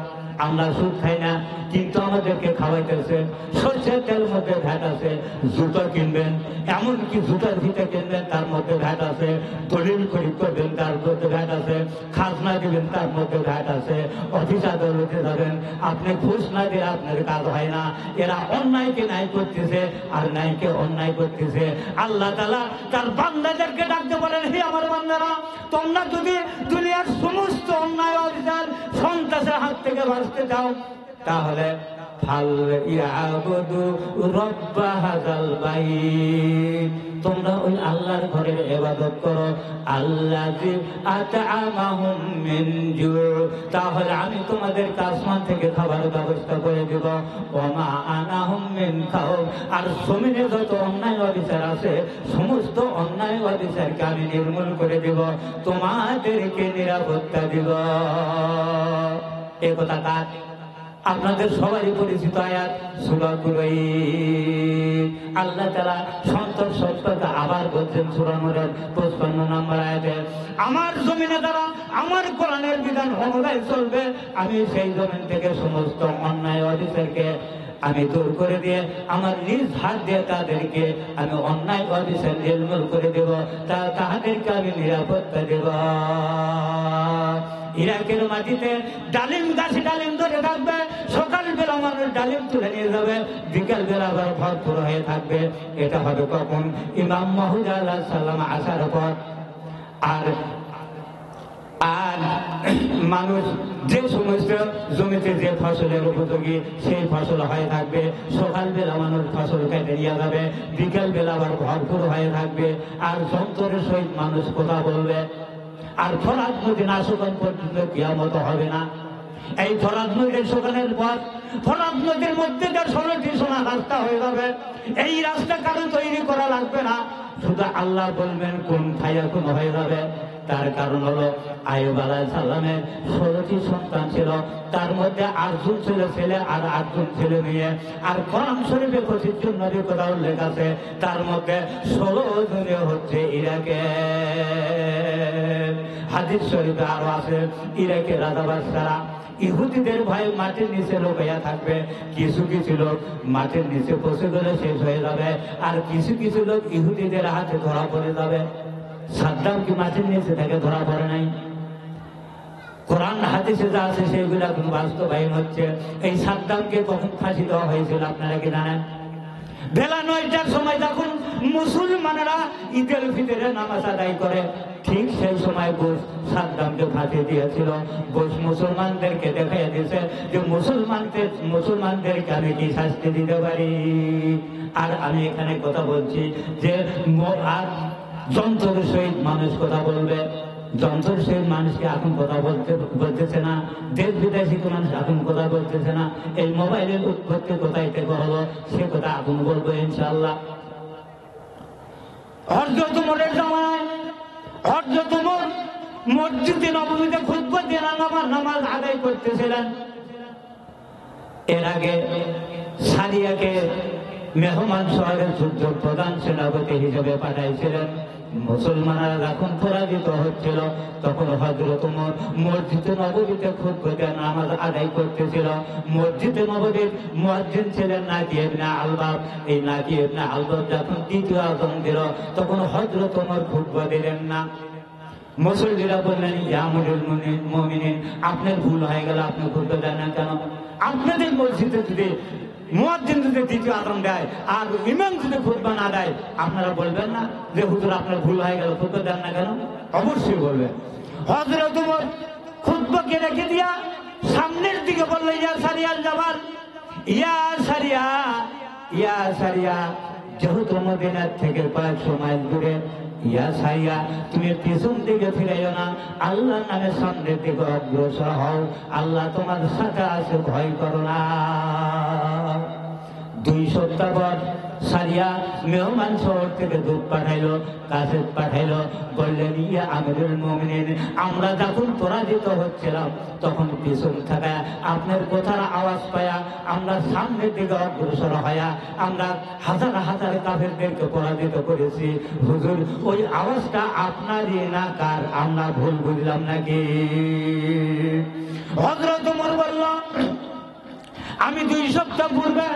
আমরা সুদ খাই না, কিন্তু আমাদেরকে খাওয়াইতেছে। সরষের তেলের মধ্যে ভ্যাট আছে, জুতো কিনবেন, এমনকি জুতার ফিতে কিনবেন তার মধ্যে ভ্যাট আছে, দলিল খরিদ করবেন তার মধ্যে ভ্যাট আছে, খাজনা দিবেন তার মধ্যে ভ্যাট আছে, অফিস আদালতে যাবেন, আপনি ঘুষ না দিয়ে আপনার কাজ হয় না। এরা অন্যায়কে ন্যায় করতেছে আর ন্যায়কে অন্যায় করতেছে। আল্লাহ তাআলা তার বান্দাদেরকে ডাকতে বলেন, হে আমার বান্দারা, তোমরা যদি দুনিয়ার সমস্ত অন্যায় অবিচার সন্ত্রাসের হাত থেকে বাঁচতে চাও, তাহলে ফালইয়াবুদু রব্ব হাযাল বাইত, তোমরা ওই আল্লাহর ঘরের ইবাদত করো আল্লাযী আত'আমাহুম মিন জু, তাহলে আমি তোমাদের আসমান থেকে খাবারের ব্যবস্থা করে দেব। ওয়া মা আনাহুম মিন খাউফ, আর জমিনে যত অন্যায় অবিচার আছে সমস্ত অন্যায় অবিচারকে আমি নির্মূল করে দেব, তোমাদেরকে নিরাপত্তা দিব। এই কথা কার? আপনাদের সবারই পরিচিত আয়াত সূরা কুরাইশ। আল্লাহ তাআলা সন্তোষ সত্যতা আবার বলছেন সূরা নূরের 55 নম্বর আয়াতে, আমার জমিনে যারা আমার কোরআনের বিধান অনুযায়ী চলবে আমি সেই জমিন থেকে সমস্ত অন্যায় অবিচারকে আমি দূর করে দিয়ে আমার নিজ হাত দিয়ে তাদেরকে আমি অন্যায় অবিচার নির্মূল করে দেব, তাদেরকে আমি নিরাপত্তা দেব। ইরাকের মাটিতে ডালিম গাছে ডালিম ধরে থাকবে, সকালবেলা মানুষ ডালিম তুলে নিয়ে যাবে, বিকাল বেলা আবার ভরপুর হয়ে থাকবে। এটা হবে কখন? ইমাম মাহমুদ আলাইহিস সালাম আসার পর। আর আর মানুষ যে সমস্ত জমিতে যে ফসলের উপযোগী সেই ফসল হয়ে থাকবে, সকালবেলা মানুষ ফসল কেটে নিয়ে যাবে, বিকাল বেলা আবার ভরপুর হয়ে থাকবে। আর যন্ত্রের সহিত মানুষ কথা বলবে। আর ফরাত নদী না শুকান পর্যন্ত কিয়ামত হবে না। এই ফরাত নদীর শুকানোর পর ফরাত নদীর মধ্যে 16টি সোনা রাস্তা হয়ে যাবে। এই রাস্তা কারো তৈরি করা লাগবে না, শুধু আল্লাহ বলবেন কোন ফায়াকুন হয়ে যাবে। তার কারণ হলো আইয়ুব আলাইহিস সালামের 16টি সন্তান ছিল, তার মধ্যে 8 জন ছিল ছেলে আর 8 জন ছেলে মেয়ে। আর কোরআন শরীফে 25 জন নবীর কথা উল্লেখ আছে, তার মধ্যে 16 জনে হচ্ছে ইরাকে। হাদিস শরীফে আরো আছে ইরাকের রাজা বাদশারা ইহুদিদের ভয়ে মাটির নিচে লুকাইয়া থাকবে। কিছু কিছু লোক মাটির নিচে পচে গেলে শেষ হয়ে যাবে, আর কিছু কিছু লোক ইহুদিদের হাতে ধরা পড়ে যাবে। সাদ্দাম কি মাটির নিচে থেকে ধরা পড়ে নাই? কোরআন হাদিসে যা আছে সেগুলো এখন বাস্তবায়ন হচ্ছে। এই সাদ্দামকে কখন ফাঁসি দেওয়া হয়েছিল আপনারা কি জানেন? বেলা 9টার সময় যখন মুসলমানেরা ঈদুল ফিতরের নামাজ আদায় করে, ঠিক সেই সময় বুশ সাদ্দামকে ফাঁসি দিয়েছিল। বুশ মুসলমানদেরকে দেখাইয়া দিয়েছে যে মুসলমানদেরকে আমি কি শাস্তি দিতে পারি। আর আমি এখানে কথা বলছি যে আর যন্ত্রের সহিত মানুষ কথা বলবে, যন্ত্রের সহিত মানুষকে এখন কথা বলতেছে না। দেশ বিদেশি মানুষ এখন কথা বলতেছে না। এই মোবাইলের উৎপত্তি কোথায় থেকে হলো সে কথা এখন বলবো ইনশাআল্লাহ। হযরত ওমরের জামানায় হযরত ওমর মসজিদে নববীতে খুতবা দিয়ে নামাজ আদায় করতেছিলেন। এর আগে সারিয়াকে মেহমান শহরের যুদ্ধ প্রধান সেনাপতি হিসেবে পাঠাইছিলেন। মুসলমানরা যখন পরাজিত হচ্ছিল তখন হযরত ওমর মসজিদে নববীতে খুতবা দিয়ে নামাজ আদায় করতেছিল। মসজিদে নববীর মুয়াজ্জিন ছিলেন নাকি ইবনে আলবাব। এই নাকি ইবনে আলবাব যখন দ্বিতীয় আযান দিল তখন হযরত ওমর খুতবা দিলেন না। মুসল্লিরা বললেন, ইয়া আমিরুল মুমিনিন, আপনার ভুল হয়ে গেল, আপনি খুতবা দেন না কেন? আপনাদের মসজিদে যদি মুয়াজ্জিন যদি দ্বিতীয় আযান দেয় আর ইমাম যদি খুতবা না দেয়, আপনারা বলবেন না যে হুজুর আপনার ভুল হয়ে গেল, খুতবা দেন না কেন? অবশ্যই বলবেন। হযরত ওমর খুতবাকে রেখে দিয়া সামনের দিকে বলল, ইয়া সারিয়াল জাবাল, ইয়া সারিয়া, ইয়া সারিয়া। যেহেতু মদিনা থেকে 500 মাইল দূরে, ইয়া সারিয়া তুমি পিছন দিকে ফিরাইও না, আল্লাহর নামে সামনের দিকে অগ্রসর হও, আল্লাহ তোমার সাথে আছে, ভয় করো না। 2 সপ্তাহ পর সারিয়া মেহমান শহর থেকে দুধ পাঠাইলো, কাসেদ পাঠাইলো, বললেন, ইয়া আমিরুল মুমিনিন, আমরা যখন পরাজিত হচ্ছিলাম তখন পিছন থাকা আপনার কথার আওয়াজ পায়া আমরা সামনের দিকে অগ্রসর হইয়া আমরা হাজার হাজার কাফেরদেরকে পরাজিত করেছি। হুজুর ওই আওয়াজটা আপনারই না কার? আমরা ভুল বুঝলাম নাকি? হযরত ওমর বলল, আমি 2 সপ্তাহ পূর্বে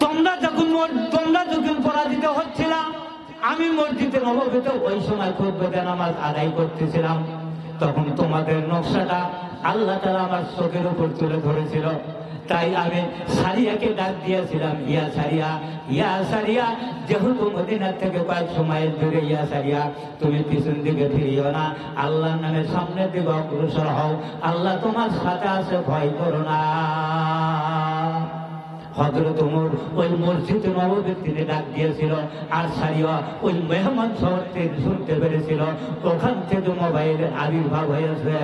তোমরা যখন পরাজিত হচ্ছিলাম আমি মসজিদে নববীতে ওই সময় খুতবা দিয়ে নামাজ আদায় করতেছিলাম। তখন তোমাদের নকশাটা আল্লাহ তাআলা আমার চোখের উপর তুলে ধরেছিল। তাই আমি সারিয়াকে ডাক দিয়েছিলাম, ইয়া সারিয়া, ইয়া সারিয়া, যেহেতু মদিনা থেকে কয়েক সময়ের দূরে, ইয়া সারিয়া তুমি পিছন দিকে ফিরিও না, আল্লাহর নামে সামনের দিকে অগ্রসর হও, আল্লাহ তোমার সাথে আছে, ভয় করো না। হযরত ওমর ওই মসজিদে নববীর তিনি ডাক দিয়েছিল, আর সারিয়া ওই মেহমান শহর থেকে শুনতে পেরেছিল। ওখান থেকে মোবাইলের আবির্ভাব হয়েছে।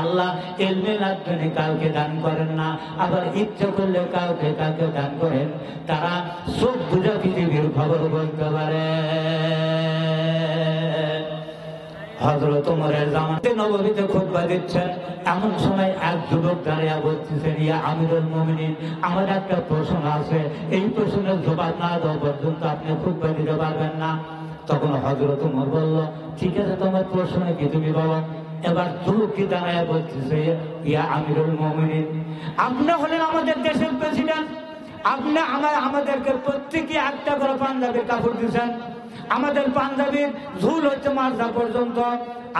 আল্লাহ এলমে মাধ্যমে কাউকে দান করেন না, আবার ইচ্ছে করলে কাউকে কাউকে দান করেন। তারা সব বুঝা পৃথিবীর খবর বলতে পারে। হযরত ওমরের জামাতে নববীতে খুতবা দিচ্ছেন, এমন সময় এক যুবক দাঁড়িয়ে বলতেছেন, ইয়া আমিরুল মুমিনিন, আমার একটা প্রশ্ন আছে, এই প্রশ্নের জবাব না দেওয়া পর্যন্ত আপনি খুতবা দিতে পারবেন না। তখন হযরত ওমর বলল, ঠিক আছে, তোমার প্রশ্ন কি তুমি বলো। এবার যুবকটি দাঁড়ায় বলতেছে, ইয়া আমিরুল মুমিনিন, আপনি হলেন আমাদের দেশের প্রেসিডেন্ট, আপনি আমাদেরকে প্রত্যেকে একটা করে পাঞ্জাবির কাপড় দিচ্ছেন। আমাদের পাঞ্জাবির ঝুল হচ্ছে মাথা পর্যন্ত,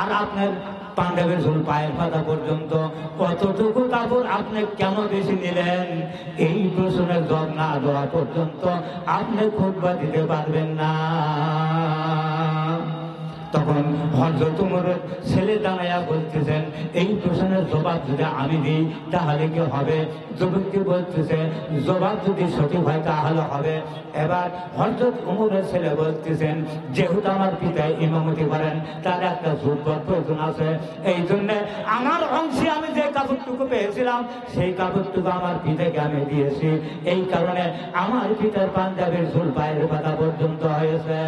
আর আপনার পাঞ্জাবির ঝুল পায়ের পাতা পর্যন্ত। কতটুকু কাপড় আপনি কেন বেশি নিলেন? এই প্রশ্নের জবাব না দেওয়া পর্যন্ত আপনি খুতবা দিতে পারবেন না। তখন হযরত ওমরের ছেলে দাঁড়াইয়া বলতেছেন, এই প্রশ্নের জবাব যদি আমি দিই তাহলে কি হবে? যুবকটি বলতেছে, জবাব যদি সঠিক হয় তাহলে হবে। এবার হযরত ওমরের ছেলে বলতেছেন, যেহেতু আমার পিতা ইমামতি করেন, তার একটা ঝুঁকর প্রয়োজন আছে, এই জন্যে আমার অংশে আমি যে কাপড়টুকু পেয়েছিলাম সেই কাপড়টুকু আমার পিতাকে আমি দিয়েছি। এই কারণে আমার পিতার পাঞ্জাবের ঝুল পায়ের পাতা পর্যন্ত হয়েছে।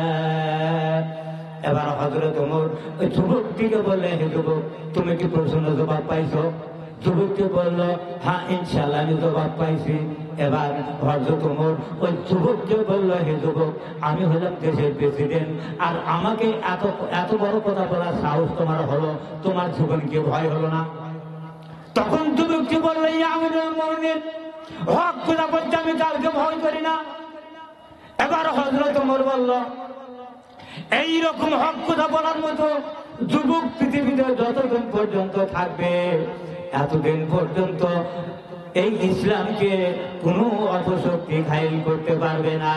এবার হযরত ওমর ওই যুবকটিকে বললেন, হে যুবক, তুমি কি প্রশ্নের জবাব পাইছো? যুবকটি বলল, হ্যাঁ ইনশাআল্লাহ আমি জবাব পাইছি। এবার হযরত ওমর ওই যুবককে বলল, হে যুবক, আমি হলাম দেশের প্রেসিডেন্ট, আর আমাকে এত এত বড় কথা বলার সাহস তোমার হলো, তোমার জীবনকে ভয় হলো না? তখন যুবকটি বলল, ইয়া আমিরুল মুমিনিন, হক কথা বলতে আমি কাউকে ভয় করি না। এবার হযরত ওমর বলল, এইরকম হক কথা বলার মতো যুবক পৃথিবীতে যতদিন পর্যন্ত থাকবে, এতদিন পর্যন্ত এই ইসলামকে কোনো অপশক্তি ঘায়েল করতে পারবে না।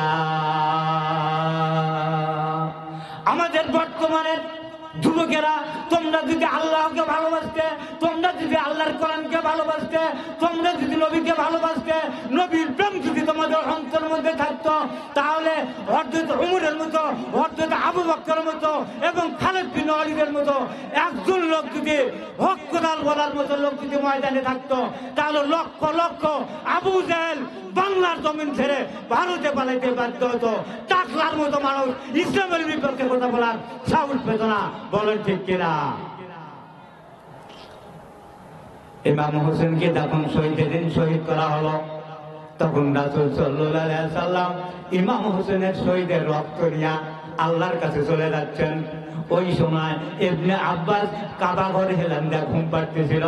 আমাদের বর্তমানের যুবকেরা, তোমরা যদি আল্লাহকে ভালোবাসতে, তোমরা যদি আল্লাহর কোরআনকে ভালোবাসতে, তোমরা যদি নবীকে ভালোবাসতে, নবীর প্রেম যদি তোমাদের অন্তরের মধ্যে থাকতো, তাহলে হযরত ওমরের মতো, হযরত আবু বকরের মতো এবং খালিদ বিন ওয়ালিদের মতো একজন লোক যদি, হক কথা বলার মতো লোক যদি ময়দানে থাকতো, তাহলে লক্ষ লক্ষ আবু জেহেল বাংলার জমিন ছেড়ে ভারতে পালাইতে বাধ্য হতো। টাকলার মতো মানুষ ইসলামের বিপক্ষে কথা বলার সাহস পেত না। বলেন ঠিক কিনা? ইমাম হোসেনকে যখন শহীদের দিন শহীদ করা হলো, তখন রাসূল সাল্লাল্লাহু আলাইহি সাল্লাম ইমাম হোসেনের শহীদের রক্ত নিয়ে আল্লাহর কাছে চলে যাচ্ছেন। ওই সময় ইবনে আব্বাস কাবা ঘরে হেলান দিয়ে ঘুম পাড়তেছিল।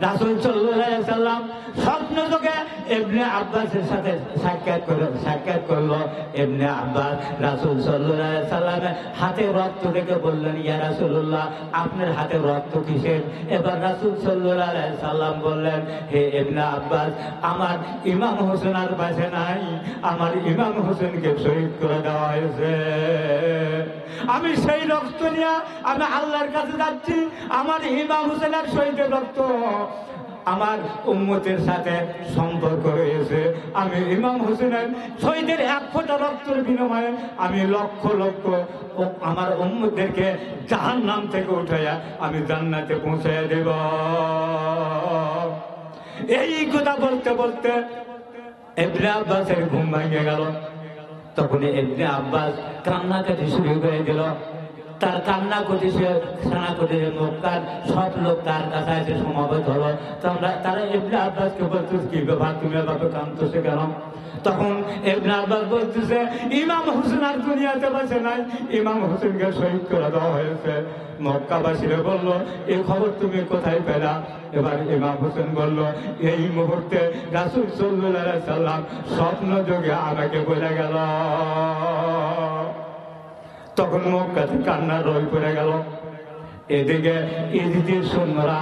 রাসূল সাল্লাল্লাহু আলাইহি সাল্লাম স্বপ্ন যোগে ইবনে আব্বাসের সাথে সাক্ষাৎ করলো। ইবনে আব্বাস রাসূল সাল্লাল্লাহু আলাইহি সাল্লামের হাতে রক্ত দেখে বললেন, ইয়া রাসূলুল্লাহ, আপনার হাতে রক্ত কিসের? এবার রাসূল সাল্লাল্লাহু আলাইহি সাল্লাম বললেন, হে ইবনে আব্বাস, আমার ইমাম হোসেন আর বাঁচে নাই, আমার ইমাম হোসেনকে শহীদ করে দেওয়া হয়েছে। আমি সেই রক্ত নিয়ে আমি আল্লাহর কাছে যাচ্ছি। আমার ইমাম হোসেনের শহীদের রক্ত আমার উম্মতের সাথে সম্পর্ক রয়েছে। আমি ইমাম হোসেনের শহীদের এক ফোঁটা রক্তের বিনিময়ে আমি লক্ষ লক্ষ আমার উম্মতদেরকে জাহান্নাম থেকে উঠাইয়া আমি জান্নাতে পৌঁছাইয়া দেব। এই কথা বলতে বলতে ইবনে আব্বাসের ঘুম ভেঙে গেল। তখন ইবনে আব্বাস কান্নাকাটি শুরু করে দিল। তার কান্না করতে সানা করতে মক্কার সব লোক তার কাছে এসে সমাবেত হলো। তারা ইবনে আব্বাসকে বলতেছে, কি ব্যাপার, তুমি এভাবে কাঁদতেছে কেন? তখন ইবনে আব্বাস বলতেছে, ইমাম হোসেন আর দুনিয়াতে বাঁচে নাই, ইমাম হোসেনকে শহীদ করে দেওয়া হয়েছে। মক্কাবাসীরা বলল, এই খবর তুমি কোথায় পেলা? এবার ইমাম হোসেন বলল, এই মুহূর্তে রাসূল সাল্লাল্লাহু আলাইহি সাল্লাম স্বপ্ন যোগে আমাকে বলে গেল। তখন মক্কাতে কান্নার রোল পড়ে গেল। এদিকে ইজিদের সৈন্যরা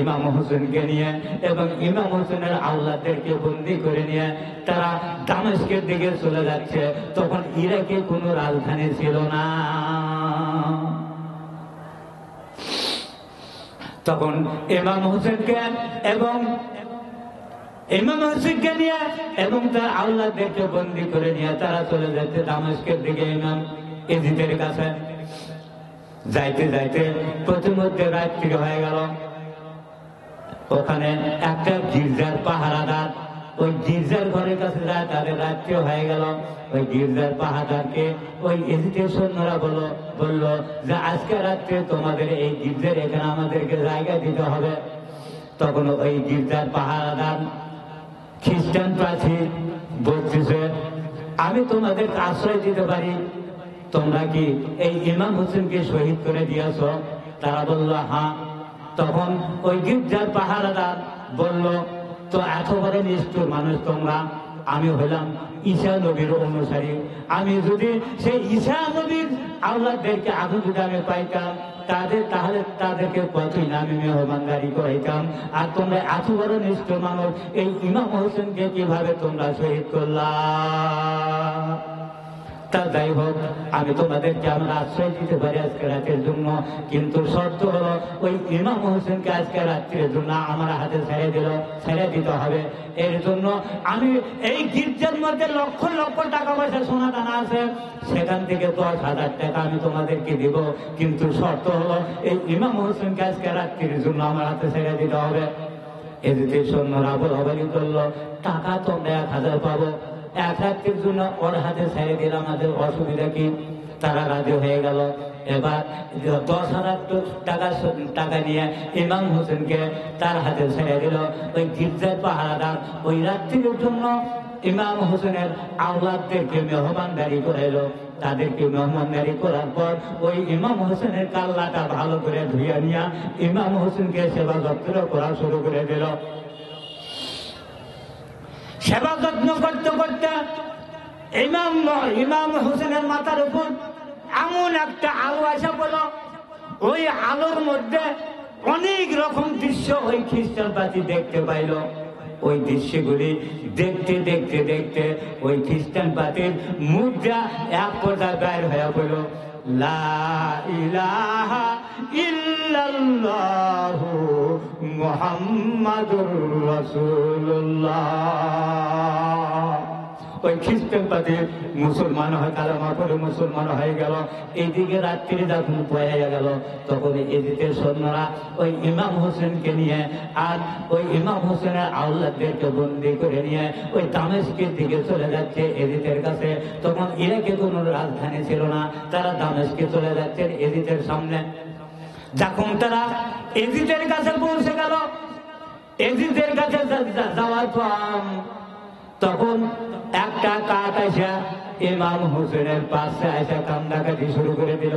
ইমাম হোসেনকে নিয়ে এবং ইমাম হোসেনের আওলাদদেরকে বন্দী করে নিয়ে তারা দামেস্কের দিকে চলে যাচ্ছে। তখন ইরাকে কোনো রাজধানী ছিল না। তখন ইমাম হোসেনকে নিয়ে এবং তার আওলাদদেরকে বন্দী করে নিয়ে তারা চলে যাচ্ছে দামেস্কের দিকে ইমাম ইজিদের কাছে। যাইতে যাইতে প্রতিমধ্যে রাত্রি হয়ে গেল। ওখানে একটা গির্জার পাহারাদার ওই গির্জার ঘরের কাছে যায়, তাদের রাত্রি হয়ে গেল। ওই গির্জার পাহারাদারকে ওই ইজিদের সৈন্যরা বলল যে আজকে রাত্রে তোমাদের এই গির্জার এখানে আমাদেরকে জায়গা দিতে হবে। তখন ওই গির্জার পাহারাদার খ্রিস্টান প্রার্থী বলতেছে, আমি তোমাদের আশ্রয় দিতে পারি, তোমরা কি এই ইমাম হোসেনকে শহীদ করে দিয়েছ? তারা বলল হ্যাঁ। তখন ওই গির্জার পাহারাদার বলল, তো এত বড় নিষ্ঠুর মানুষ তোমরা, আমি হলাম ঈসা নবীর অনুসারী, আমি যদি সেই ঈসা নবীর আওলাদদেরকে আগুন যদি আমি পাইতাম তাহলে তাদেরকে কতই না আমি মেহমানদারি করাইতাম। আর তোমরা এত বড় নিষ্ঠুর মানুষ, এই ইমাম হোসেনকে কিভাবে তোমরা শহীদ করলা? তা যাই হোক, আমি তোমাদেরকে আমরা আশ্রয় দিতে পারি আজকে রাতের জন্য, কিন্তু শর্ত হলো ওই ইমাম হোসেনকে আজকে রাত্রের জন্য আমার হাতে ছেড়ে দিতে হবে। এর জন্য আমি এই গির্জার মধ্যে লক্ষ লক্ষ টাকা পয়সা সোনা দানা আছে, সেখান থেকে 10,000 টাকা আমি তোমাদেরকে দিব, কিন্তু শর্ত হলো এই ইমাম হোসেনকে আজকে রাত্রির জন্য আমার হাতে ছেড়ে দিতে হবে। এদিকে সৈন্যরা বলাবলি করলো, টাকা তোমরা 1,000 পাবো, 1 রাত্রির জন্য ওর হাতে ছেড়ে দিলে আমাদের অসুবিধা কি? তারা রাজি হয়ে গেল। এবার 10,000 টাকা নিয়ে ইমাম হোসেনকে তার হাতে ছেড়ে দিল। ওই গির্জার পাহারাদার ওই রাত্রির জন্য ইমাম হোসেনের আওলাদদেরকে মেহমানদারি করাইলো। তাদেরকে মেহমানদারি করার পর ওই ইমাম হোসেনের কাল্লাটা ভালো করে ধুইয়া নিয়ে ইমাম হোসেনকে সেবা যত্ন করা শুরু করে দিল। সেবা যত্ন করতে করতে ইমাম হোসেনের মাথার উপর এমন একটা আলো আসা পড়ল, ওই আলোর মধ্যে অনেক রকম দৃশ্য ওই খ্রিস্টান পাতি দেখতে পাইল। ওই দৃশ্যগুলি দেখতে দেখতে দেখতে ওই খ্রিস্টান পাতির মুখটা এক পর্যায়ে বের হয়ে পড়ল, লা ইলাহা ইল্লাল্লাহু মুহাম্মাদুর রাসূলুল্লাহ। ওই খ্রিস্টান পাতির মুসলমান হয়, কালেমা পড়ে মুসলমান হয়ে গেল। এইদিকে রাত্রি যখন পড়ে গেল, তখন এদিকে সৈন্যরা ওই ইমাম হোসেনকে নিয়ে আর ওই ইমাম হোসেনের আওলাদদেরকে বন্দী করে নিয়ে ওই দামেস্কের দিকে চলে যাচ্ছে এজিদের কাছে। তখন ইরাকে কোনো রাজধানী ছিল না, তারা দামেস্কে চলে যাচ্ছেন এজিদের সামনে। যখন তারা এজিদের কাছে পৌঁছে গেল, এজিদের কাছে যাওয়ার পর তখন একটা কাক আসা ইমাম হোসেনের পাশে আসা কান্দাকাটি শুরু করে দিল।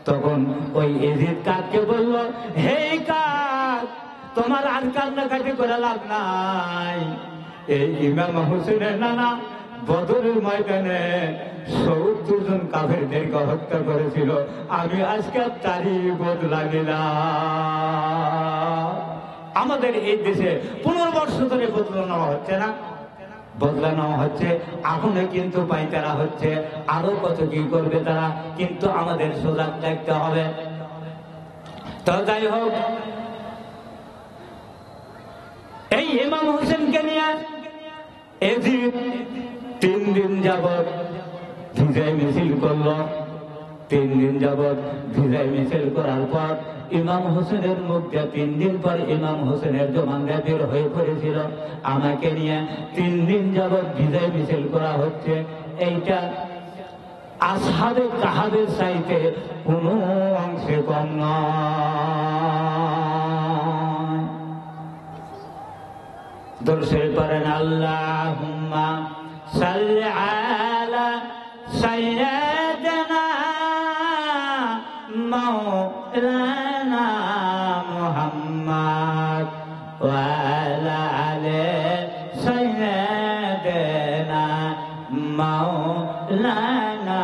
তখন ওই এজিদ কাককে বলল, হে কাক, তোমার আর কান্দাকাটি করে লাভ নাই। এই ইমাম হোসেনের নানা বদরের ময়দানে 70 জন কাফেরদেরকে হত্যা করেছিল, আমি আজকে তারই বদলা নিলাম। আমাদের এই দেশে 15 বছর ধরে বদলা নেওয়া হচ্ছে না, বদলা নেওয়া হচ্ছে, এখনো কিন্তু পাইতারা হচ্ছে, আরো কত কি করবে তারা, কিন্তু আমাদের সজাগ থাকতে হবে। তো যাই হোক, এই ইমাম হোসেনকে নিয়ে এজিদ 3 দিন যাবৎ ভিজাই মিছিল করলো। 3 দিন যাবৎ ভিজাই মিছিল করার পর ইমাম হোসেনের মুখটা 3 দিন পর ইমাম হোসেনের জমানরা বের হয়ে পড়েছিল, আমাকে নিয়ে 3 দিন যাবৎ ভিজাই মিছিল করা হচ্ছে। এইটা আসহাবে কাহাবের চাইতে কোনো অংশে কম নয়। দরুদ পড়েন, আল্লাহুম্মা সাল্লি আলা সাইয়্যিদিনা মাওলানা মুহাম্মদ ওয়া আলা আলি সাইয়্যিদিনা মাওলানা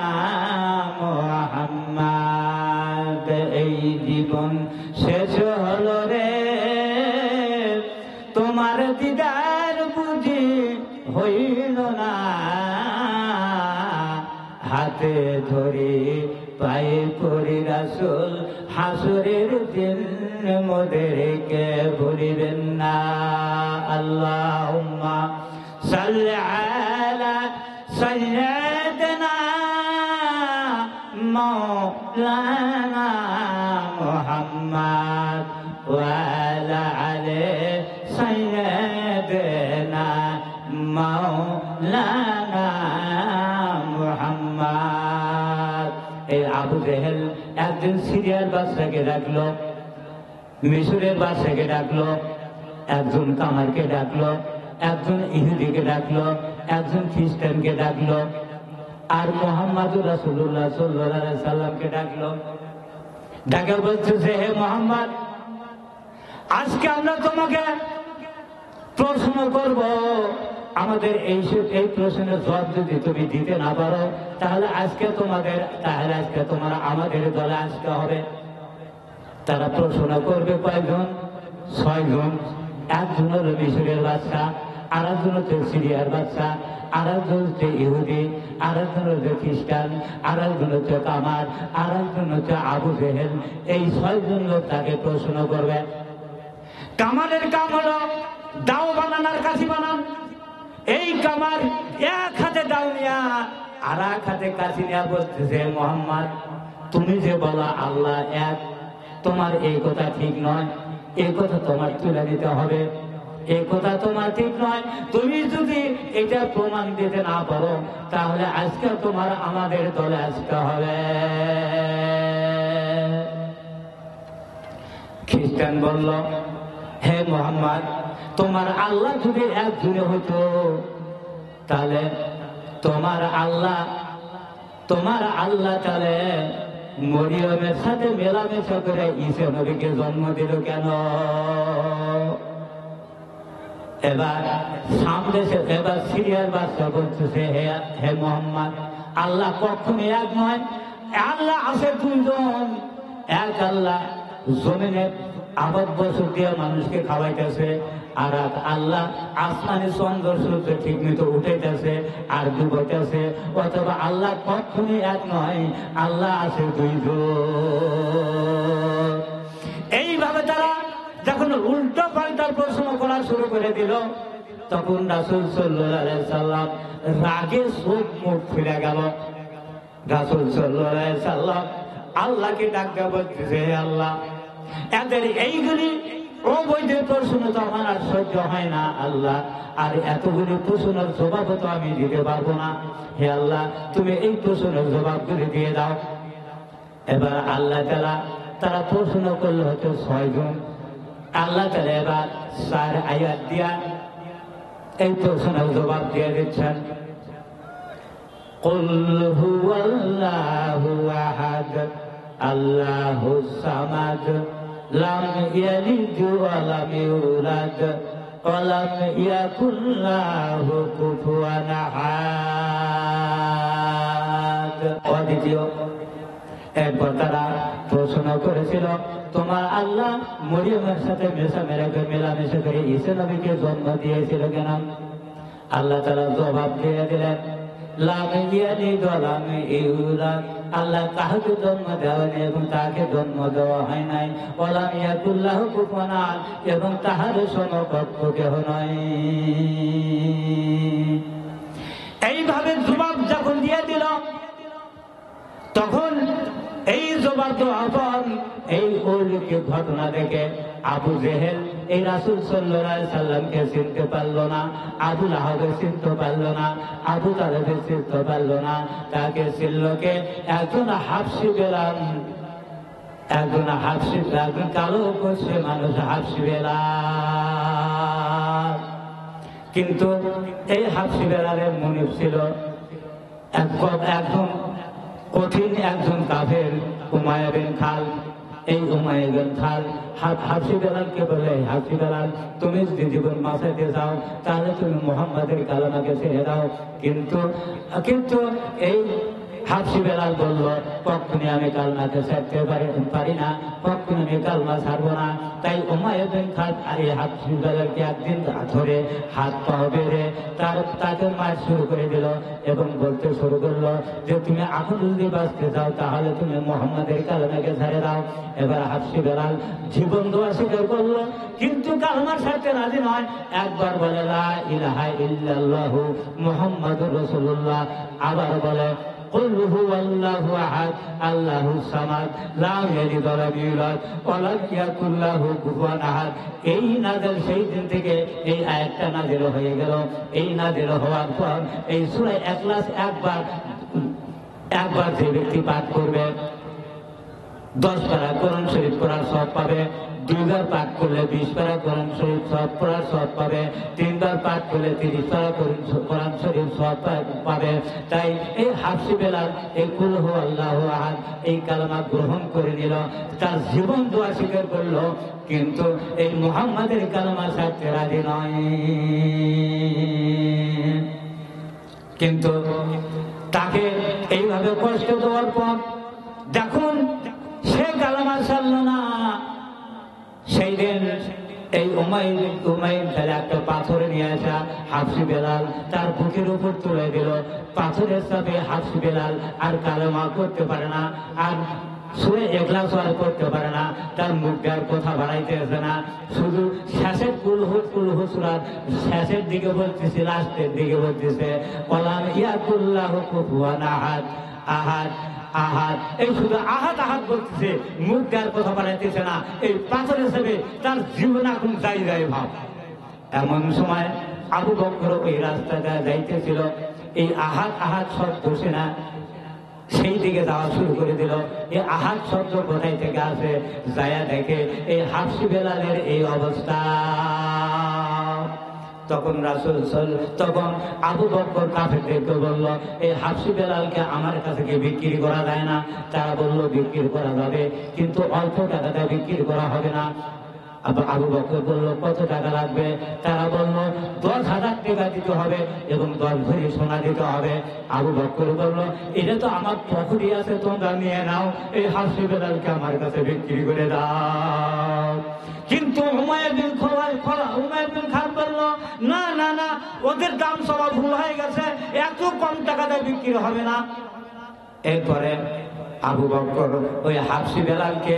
মুহাম্মদ। এই জীবন দিদার বুঝি হইল না, হাতে ধরি পায়ে পড়ি রাসূল হাসরের দিন মোদেরকে ভুলিবেন না। আল্লাহুম্মা সাল্লি আলা সাইয়্যিদিনা মাওলানা মুহাম্মদ ওয়া আলা আলি সাইয়্যিদিনা মাওলানা মুহাম্মদ। এই আবু জেহেল একজন সিরিয়ার বাদশাকে ডাকলো, মিশরের বাদশাকে ডাকলো, একজন কামারকে ডাকলো, একজন ইহুদিকে ডাকলো, একজন খ্রিস্টানকে ডাকলো, আর মুহাম্মদুর রাসূলুল্লাহ সাল্লাল্লাহু আলাইহি সাল্লামকে ডাকলো। ডাকে বলতেছে, হে মুহাম্মদ, আজকে আমরা তোমাকে প্রশ্ন করব, আমাদের এই প্রশ্নের জবাব যদি তুমি দিতে না পারো তাহলে আজকে তোমার আমাদের দলে আসতে হবে। তারা প্রশ্ন করবে কয়জন? 6 জন। একজন হলো মিশরের বাদশা, আর একজন হচ্ছে সিরিয়ার বাদশা, আর একজন হচ্ছে ইহুদি, আর একজন হচ্ছে খ্রিস্টান, আর একজন হচ্ছে কামার, আর একজন হচ্ছে আবু জেহেল। এই 6 জন লোক তাকে প্রশ্ন করবে। কামারের কাম হলো দাও বানান আর কাশি বানান। এই কামার এক হাতে দাও নিয়া আর এক হাতে কাশি নিয়া বলতেছে, মুহাম্মদ, তুমি যে বলো আল্লাহ এক, তোমার এই কথা ঠিক নয়, এই কথা তোমার তুলে দিতে হবে, এই কথা তোমার ঠিক নয়। তুমি যদি এটা প্রমাণ দিতে না পারো তাহলে আজকে তোমার আমাদের দলে আসতে হবে। খ্রিস্টান বলল, হে মুহাম্মদ, তোমার আল্লাহ যদি একজনে হতো তাহলে তোমার আল্লাহ তাহলে মরিয়মের সাথে মেলামেশা করে ঈসা নবীকে জন্ম দিল কেন? এবার সিরিয়ার বাদশা বলতেছে, হে মুহাম্মদ, আল্লাহ কখনো এক নয়, আল্লাহ আছে 2 জন। এক আল্লাহ জমিনে আবাদ বছর দিয়ে মানুষকে খাওয়াইতেছে, আর এক আল্লাহ আসমানি চন্দ্র সূর্য ঠিক মতো উঠাইতেছে আর ডুবাইতেছে। অথবা আল্লাহ কখনই এক নয়, আল্লাহ আছে 2 জন। এইভাবে তারা যখন উল্টো পাল্টা প্রশ্ন করা শুরু করে দিল তখন রাসূল সাল্লাল্লাহু আলাইহি সাল্লাম রাগে চোখ মুখ ফিরে গেল। রাসূল সাল্লাল্লাহু আলাইহি সাল্লাম আল্লাহকে ডাকতে বলতেছে, হে আল্লাহ, এদের এইগুলি অবৈধ প্রশ্ন তো আমার আর সহ্য হয় না আল্লাহ, আর এতগুলি প্রশ্নের জবাব তো আমি দিতে পারবো না। হে আল্লাহ, তুমি এই প্রশ্নের জবাবগুলি দিয়ে দাও। এবার আল্লাহ তারা প্রশ্ন করলে হচ্ছে 6 জন। আল্লাহ তাআলা এবার 4 আয়াত দিয়া এই প্রশ্নের জবাব দিয়ে দিচ্ছেন। কুল হুয়াল্লাহু আহাদ আল্লাহুস সামাদ লাম ইয়ালিদ ওয়া লাম ইউলাদ ওয়া লাম ইয়াকুল লাহু কুফুয়ান আহাদ। দ্বিতীয়, এরপর তারা প্রশ্ন করেছিল, তোমার আল্লাহ মরিয়মের সাথে মেলামেশা করে ঈসা নবীকে জন্ম দিয়েছিল কেন? আল্লাহ তাআলা জবাব দিয়ে দিলেন, লাম ইয়ালিদ ওয়া লাম ইউলাদ, আল্লাহ কাহাকে জন্ম দেওয়ানি এবং তাকে জন্ম দেওয়া হয় নাই। ওয়া লাম ইয়াকুল লাহু কুফুয়ান আহাদ, এবং তাহার সমকক্ষ কেহ নাই। এইভাবে জবাব যখন দিয়ে দিল তখন এই জবাব দেওয়ার এই অলৌকিক ঘটনা দেখে আবু জেহেল এই রাসূল সাল্লাল্লাহু আলাইহি সাল্লামকে চিনতে পারল না, আবু লাহাবকে চিনতে পারল না, আবু তালেবকে চিনতে পারল না। তাকে চিনল কে? একজন হাবশী বেলাল, একজন কালো গোছের মানুষ হাবশী বেলাল। কিন্তু এই হাবশী বেলালের মুনিব ছিল একজন কঠিন একজন কাফের, উমাইয়া বিন খালদ। এই উমাইয়া বিন খালদ হাবশী বেলালকে বলে, হাবশী বেলাল, তুমি যদি জীবন বাঁচাইতে চাও তাহলে তুমি মুহাম্মাদের কালেমাকে ছেড়ে দাও। কিন্তু এই হাফসি বেলাল বলল, কখনই আমি কালমাকে ছাড়তে পারি না, কখনই আমি কালমা ছাড়বো না। তাই উমাইয়া বিন খালদ আর এই হাফসি বেলালকে একদিন ধরে হাত পা বেঁধে তাকে মার শুরু করে দিল এবং বলতে শুরু করলো যে তুমি এখন যদি বাঁচতে চাও তাহলে তুমি মুহাম্মাদের কালমাকে ছেড়ে দাও। এবার হাফসি বেলাল জীবন দেওয়া স্বীকার করলো, কিন্তু কালমার সাথে রাজি নয়। একবার বলে লা ইলাহা ইল্লাল্লাহু মুহাম্মাদুর রাসূলুল্লাহ, আবার বলে কুল হুয়াল্লাহু আহাদ আল্লাহুস সামাদ লাম ইয়ালিদ ওয়া লাম ইউলাদ ওয়া লাম ইয়াকুল লাহু কুফুয়ান আহাদ। এই নাযিল সেই দিন থেকে এই আয়াতটা নাযিল হয়ে গেল। এই নাযিল হওয়ার পর এই সূরা ইখলাস একবার যে ব্যক্তি পাঠ করবে 10 পারা কোরআন শরীফ পড়ার সওয়াব পাবে, 2 বার পাঠ করলে 20 পারা কোরআন শরীফ পড়ার সওয়াব পাবে, 3 বার পাঠ করলে 30 পারা কোরআন শরীফ সওয়াব পাবে। তাই এই হাফসি বেলাল এই কুল হুয়াল্লাহু আহাদ এই কালেমা গ্রহণ করে নিল, তার জীবন দোয়া স্বীকার করলো, কিন্তু এই মুহাম্মাদের কালেমা ছাড়তে রাজি নয়। কিন্তু তাকে এইভাবে কষ্ট দেওয়ার পর দেখুন সে কালেমা ছাড়ল না। সেই দিন এই উমাইর ফেলে একটা পাথর নিয়ে আসা হাফসি বেলাল তার বুকের উপর তুলে দিল। পাথরের চাপে হাফসি বেলাল আর কালেমা করতে পারে না, আর সূরা ইখলাস আর করতে পারে না, তার মুখ দিয়ে কথা বাড়াইতে আসে না, শুধু শেষের কুল হু সূরার শেষের দিকে বলতেছে, লাস্টের দিকে বলতেছে ওয়ালাম ইয়াকুল্লাহু কুফুয়ান আহাদ আহাদ আহাদ, এই শুধু আহাদ আহাদ বলতেছে, মুখ দেওয়ার কথা বাড়াইতেছে না। এই পাথরের হিসেবে তার জীবন এখন যাই ভাব। এমন সময় আবু বকর ওই রাস্তাটা যাইতেছিল, এই আহাদ আহাদ শব্দ শুনে সেই দিকে যাওয়া শুরু করে দিল। এই আহাদ শব্দ কোথায় থেকে আসে, যায়া দেখে এই হাফসি বেলালের এই অবস্থা। তখন তখন আবু বকর কাফেরদেরকে বলল, এই হাফসি বেলালকে আমার কাছে কি বিক্রি করা যায় না? তারা বলল বিক্রি করা যাবে, কিন্তু অল্প টাকাতে বিক্রি করা হবে না। আবু বকর বলল কত টাকা লাগবে? তারা বলল 10,000 টাকা দিতে হবে এবং 10 ভরি সোনা দিতে হবে। আবু বকর বলল এটা তো আমার পকেটে আছে, তোমরা নিয়ে নাও, এই হাফসি বেলালকে আমার কাছে বিক্রি করে দাও। কিন্তু উমাইয়া বিন খালদ বলল না না না, ওদের দাম সব ভুল হয়ে গেছে, এত কম টাকাতে বিক্রি হবে না। এরপরে আবু বকর ওই হাফসি বেলালকে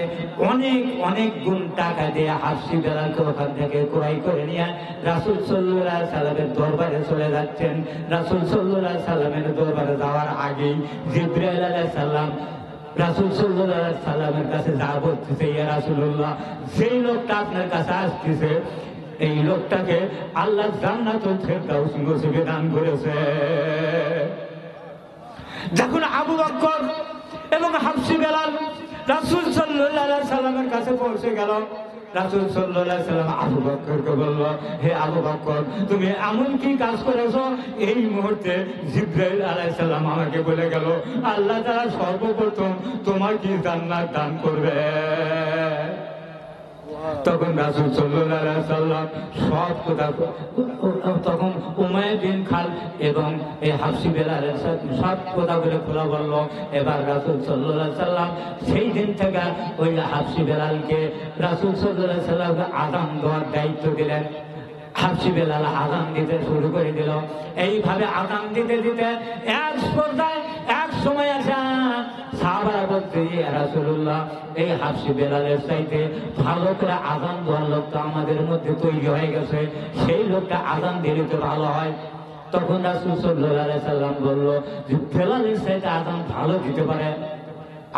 অনেক গুণ টাকা দিয়ে হাফসি বেলালকে ওখান থেকে ক্রয় করে নিয়ে রাসূল সাল্লাল্লাহু আলাইহি সাল্লামের দরবারে চলে যাচ্ছেন। রাসূল সাল্লাল্লাহু আলাইহি সাল্লামের দরবারে যাওয়ার আগেই জিবরাইল আলাইহিস সালাম রাসূল সাল্লাল্লাহু আলাইহি সাল্লামের কাছে যা বলতেছে, ইয়া রাসূলুল্লাহ, যেই লোকটা আপনার কাছে আসতেছে এই লোকটাকে আল্লাহ জান্নাতুল ফেরদাউস নসিবে দান করেছে। যখন আবু বকর এবং হাফসি বেলাল রাসূল সাল্লাল্লাহু আলাইহি সাল্লামের কাছে পৌঁছে গেল, রাসূল সাল্লাল্লাহু আলাইহি সাল্লাম আবু বকরকে বলল, হে আবু বকর, তুমি এমন কি কাজ করেছো? এই মুহূর্তে জিবরাইল আলাইহিস সালাম আমাকে বলে গেল আল্লাহ তাআলা সর্বপ্রথম তোমাকে জান্নাত দান করবে। তখন রাসূল সাল্লাল্লাহু আলাইহি সাল্লাম সব কথা, তখন উমাইয়া বিন খালদ এবং এই হাফসি বেলালের সব কথা বলে খোলা বলল। এবার রাসূল সাল্লাল্লাহু আলাইহি সাল্লাম সেই দিন থেকে ওই হাফসি বেলালকে রাসূল সাল্লাল্লাহু আলাইহি সাল্লামকে আযান দেওয়ার দায়িত্ব দিলেন। হাফসি বেলাল আযান দিতে শুরু করে দিল। এইভাবে আযান দিতে দিতে এক সময় আসা সাহাবারা বলতে, ইয়া রাসূলুল্লাহ, এই হাফসি বেলালের চাইতে ভালো করে আযান দেওয়ার লোক তো আমাদের মধ্যে তৈরি হয়ে গেছে, সেই লোকটা আযান দিলে তো ভালো হয়। তখন রাসূল সাল্লাল্লাহু আলাইহি সাল্লাম বলল যে বেলালের চাইতে আযান ভালো দিতে পারে,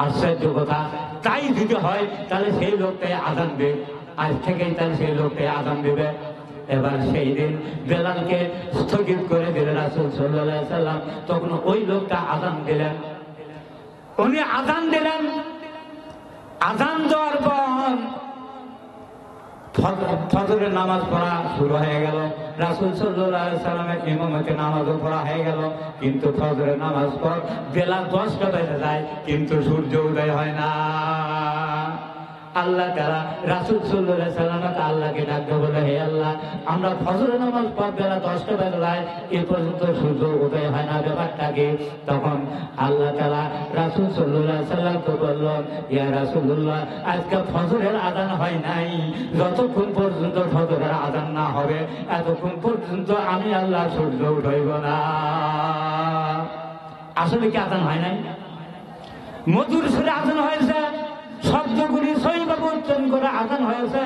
আশ্চর্য কথা, তাই দিতে হয়, তাহলে সেই লোকটাই আযান দেবে, আজ থেকেই তাহলে সেই লোকটাই আযান দেবে। এবার সেই দিন বেলালকে স্থগিত করে দিলেন রাসূল সাল্লাল্লাহু আলাইহি সাল্লাম। তখন ওই লোকটা আযান দিলেন, উনি আযান দিলেন। আযান দেওয়ার পর ফজরের নামাজ পড়া শুরু হয়ে গেল। রাসূল সাল্লাল্লাহু আলাইহি সাল্লামের ইমামতে নামাজও পড়া হয়ে গেল, কিন্তু ফজরের নামাজ পর বেলা 10টা বেজে যায়, কিন্তু সূর্য উদয় হয় না। আল্লাহ তাআলা রাসূল সাল্লাল্লাহু আলাইহি সাল্লামকে আল্লাহকে ডাকতে বলে, হে আল্লাহ আমরা ফজরের নামাজ পড় বেলা 10টা বেলায় এ পর্যন্ত সূর্য উদয় হয় না, ব্যাপারটা কি? তখন আল্লাহ তাআলা রাসূল সাল্লাল্লাহু আলাইহি সাল্লামকে বললেন, ইয়া রাসূলুল্লাহ, আজকে ফজরের আযান হয় নাই, যতক্ষণ পর্যন্ত ফজরের আযান না হবে এতক্ষণ পর্যন্ত আমি আল্লাহ সূর্য উঠাইব না। আসলে কি আযান হয় নাই? মধুর সুরে আযান হয়েছে, শব্দগুলি সহিভাবে উচ্চারণ করে আযান হয়েছে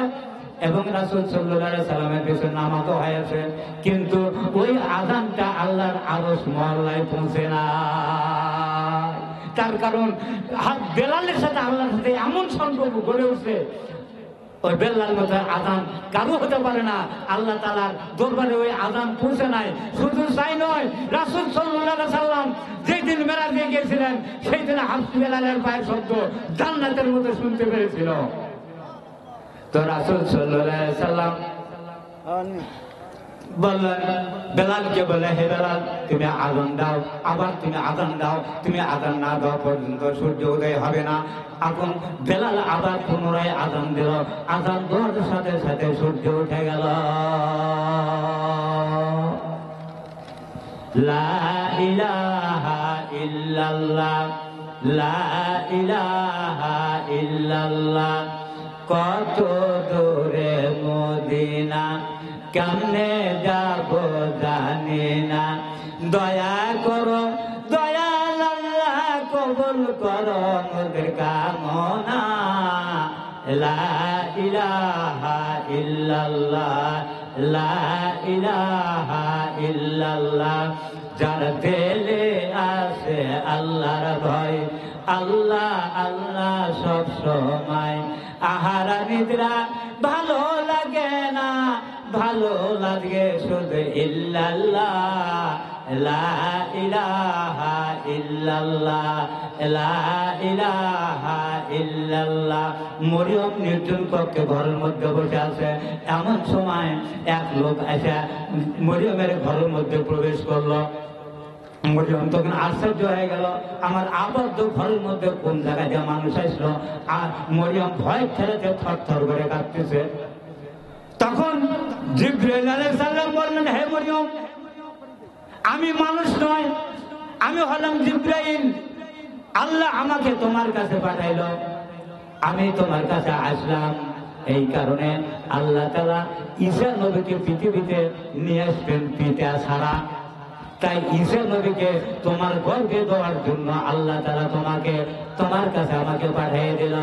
এবং রাসূল সাল্লাল্লাহু আলাইহি সাল্লামের পিছনে নামাজও হয়েছে, কিন্তু ওই আযানটা আল্লাহর আরশ মহল্লায় পৌঁছে না। তার কারণ বেলালের সাথে আল্লাহর সাথে এমন সম্পর্ক গড়ে উঠছে, ওই বেলাল মতো আযান কারো হতে পারে না। আল্লাহ তাআলার দরবারে ওই আযান পৌঁছে নাই। শুধু তাই নয়, রাসূল সাল্লাল্লাহু আলাইহি সাল্লাম যেই দিন মেরাজে গিয়েছিলেন সেই দিন হাফস বেলালের পায়ের শব্দ জান্নাতের মতো শুনতে পেরেছিল। তো রাসূল সাল্লাল্লাহু আলাইহি সাল্লাম বললেন, বেলালকে বলে, হে বেলাল, তুমি আযান দাও। আবার তুমি আযান দাও। তুমি আযান না দাও পর্যন্ত সূর্য উদয় হবে না। এখন বেলাল আবার পুনরায় আযান দিল। আযান দেওয়ার সাথে সাথে সূর্য উঠে গেল। লা ইলাহা ইল্লাল্লাহ, লা ইলাহা ইল্লাল্লাহ। কত দূরে মদিনা, কেমনে যাব জানি না। দয়া করো দয়াল আল্লাহ, কবুল করো মোদের কামনা। লা ইলাহা ইল্লাল্লাহ, লা ইলাহা ইল্লাল্লাহ। যার দিলে আছে আল্লাহর ভয়, আল্লাহ আল্লাহ সব সময়। আহারা নিদ্রা ভালো লাগে না, ভালো লাগে শুধু ইল্লাল্লাহ, লা ইলাহা ইল্লাল্লাহ, লা ইলাহা ইল্লাল্লাহ। মরিয়ম নির্জন কক্ষে ঘরের মধ্যে বসে আছে। এমন সময় এক লোক এসে মরিয়মের ঘরের মধ্যে প্রবেশ করলো। মরিয়ম তখন আশ্চর্য হয়ে গেল, আমার আবদ্ধ ঘরের মধ্যে কোন জায়গায় দিয়ে মানুষ আসলো। আর মরিয়ম ভয় ছেড়েতে থরথর করে কাঁপতেছে। তখন জিবরাইল আলাইহিস সালাম বললেন, হে মরিয়ম, আমি মানুষ নয়, আমি হলাম জিবরাইল। আল্লাহ আমাকে তোমার কাছে পাঠাইলো, আমি তোমার কাছে আসলাম। এই কারণে আল্লাহ তাআলা ঈসা নবীকে পৃথিবীতে নিয়ে আসবেন পিতা ছাড়া। তাই ঈসা নবীকে তোমার গর্ভে দেওয়ার জন্য আল্লাহ তাআলা তোমাকে তোমার কাছে আমাকে পাঠিয়ে দিল।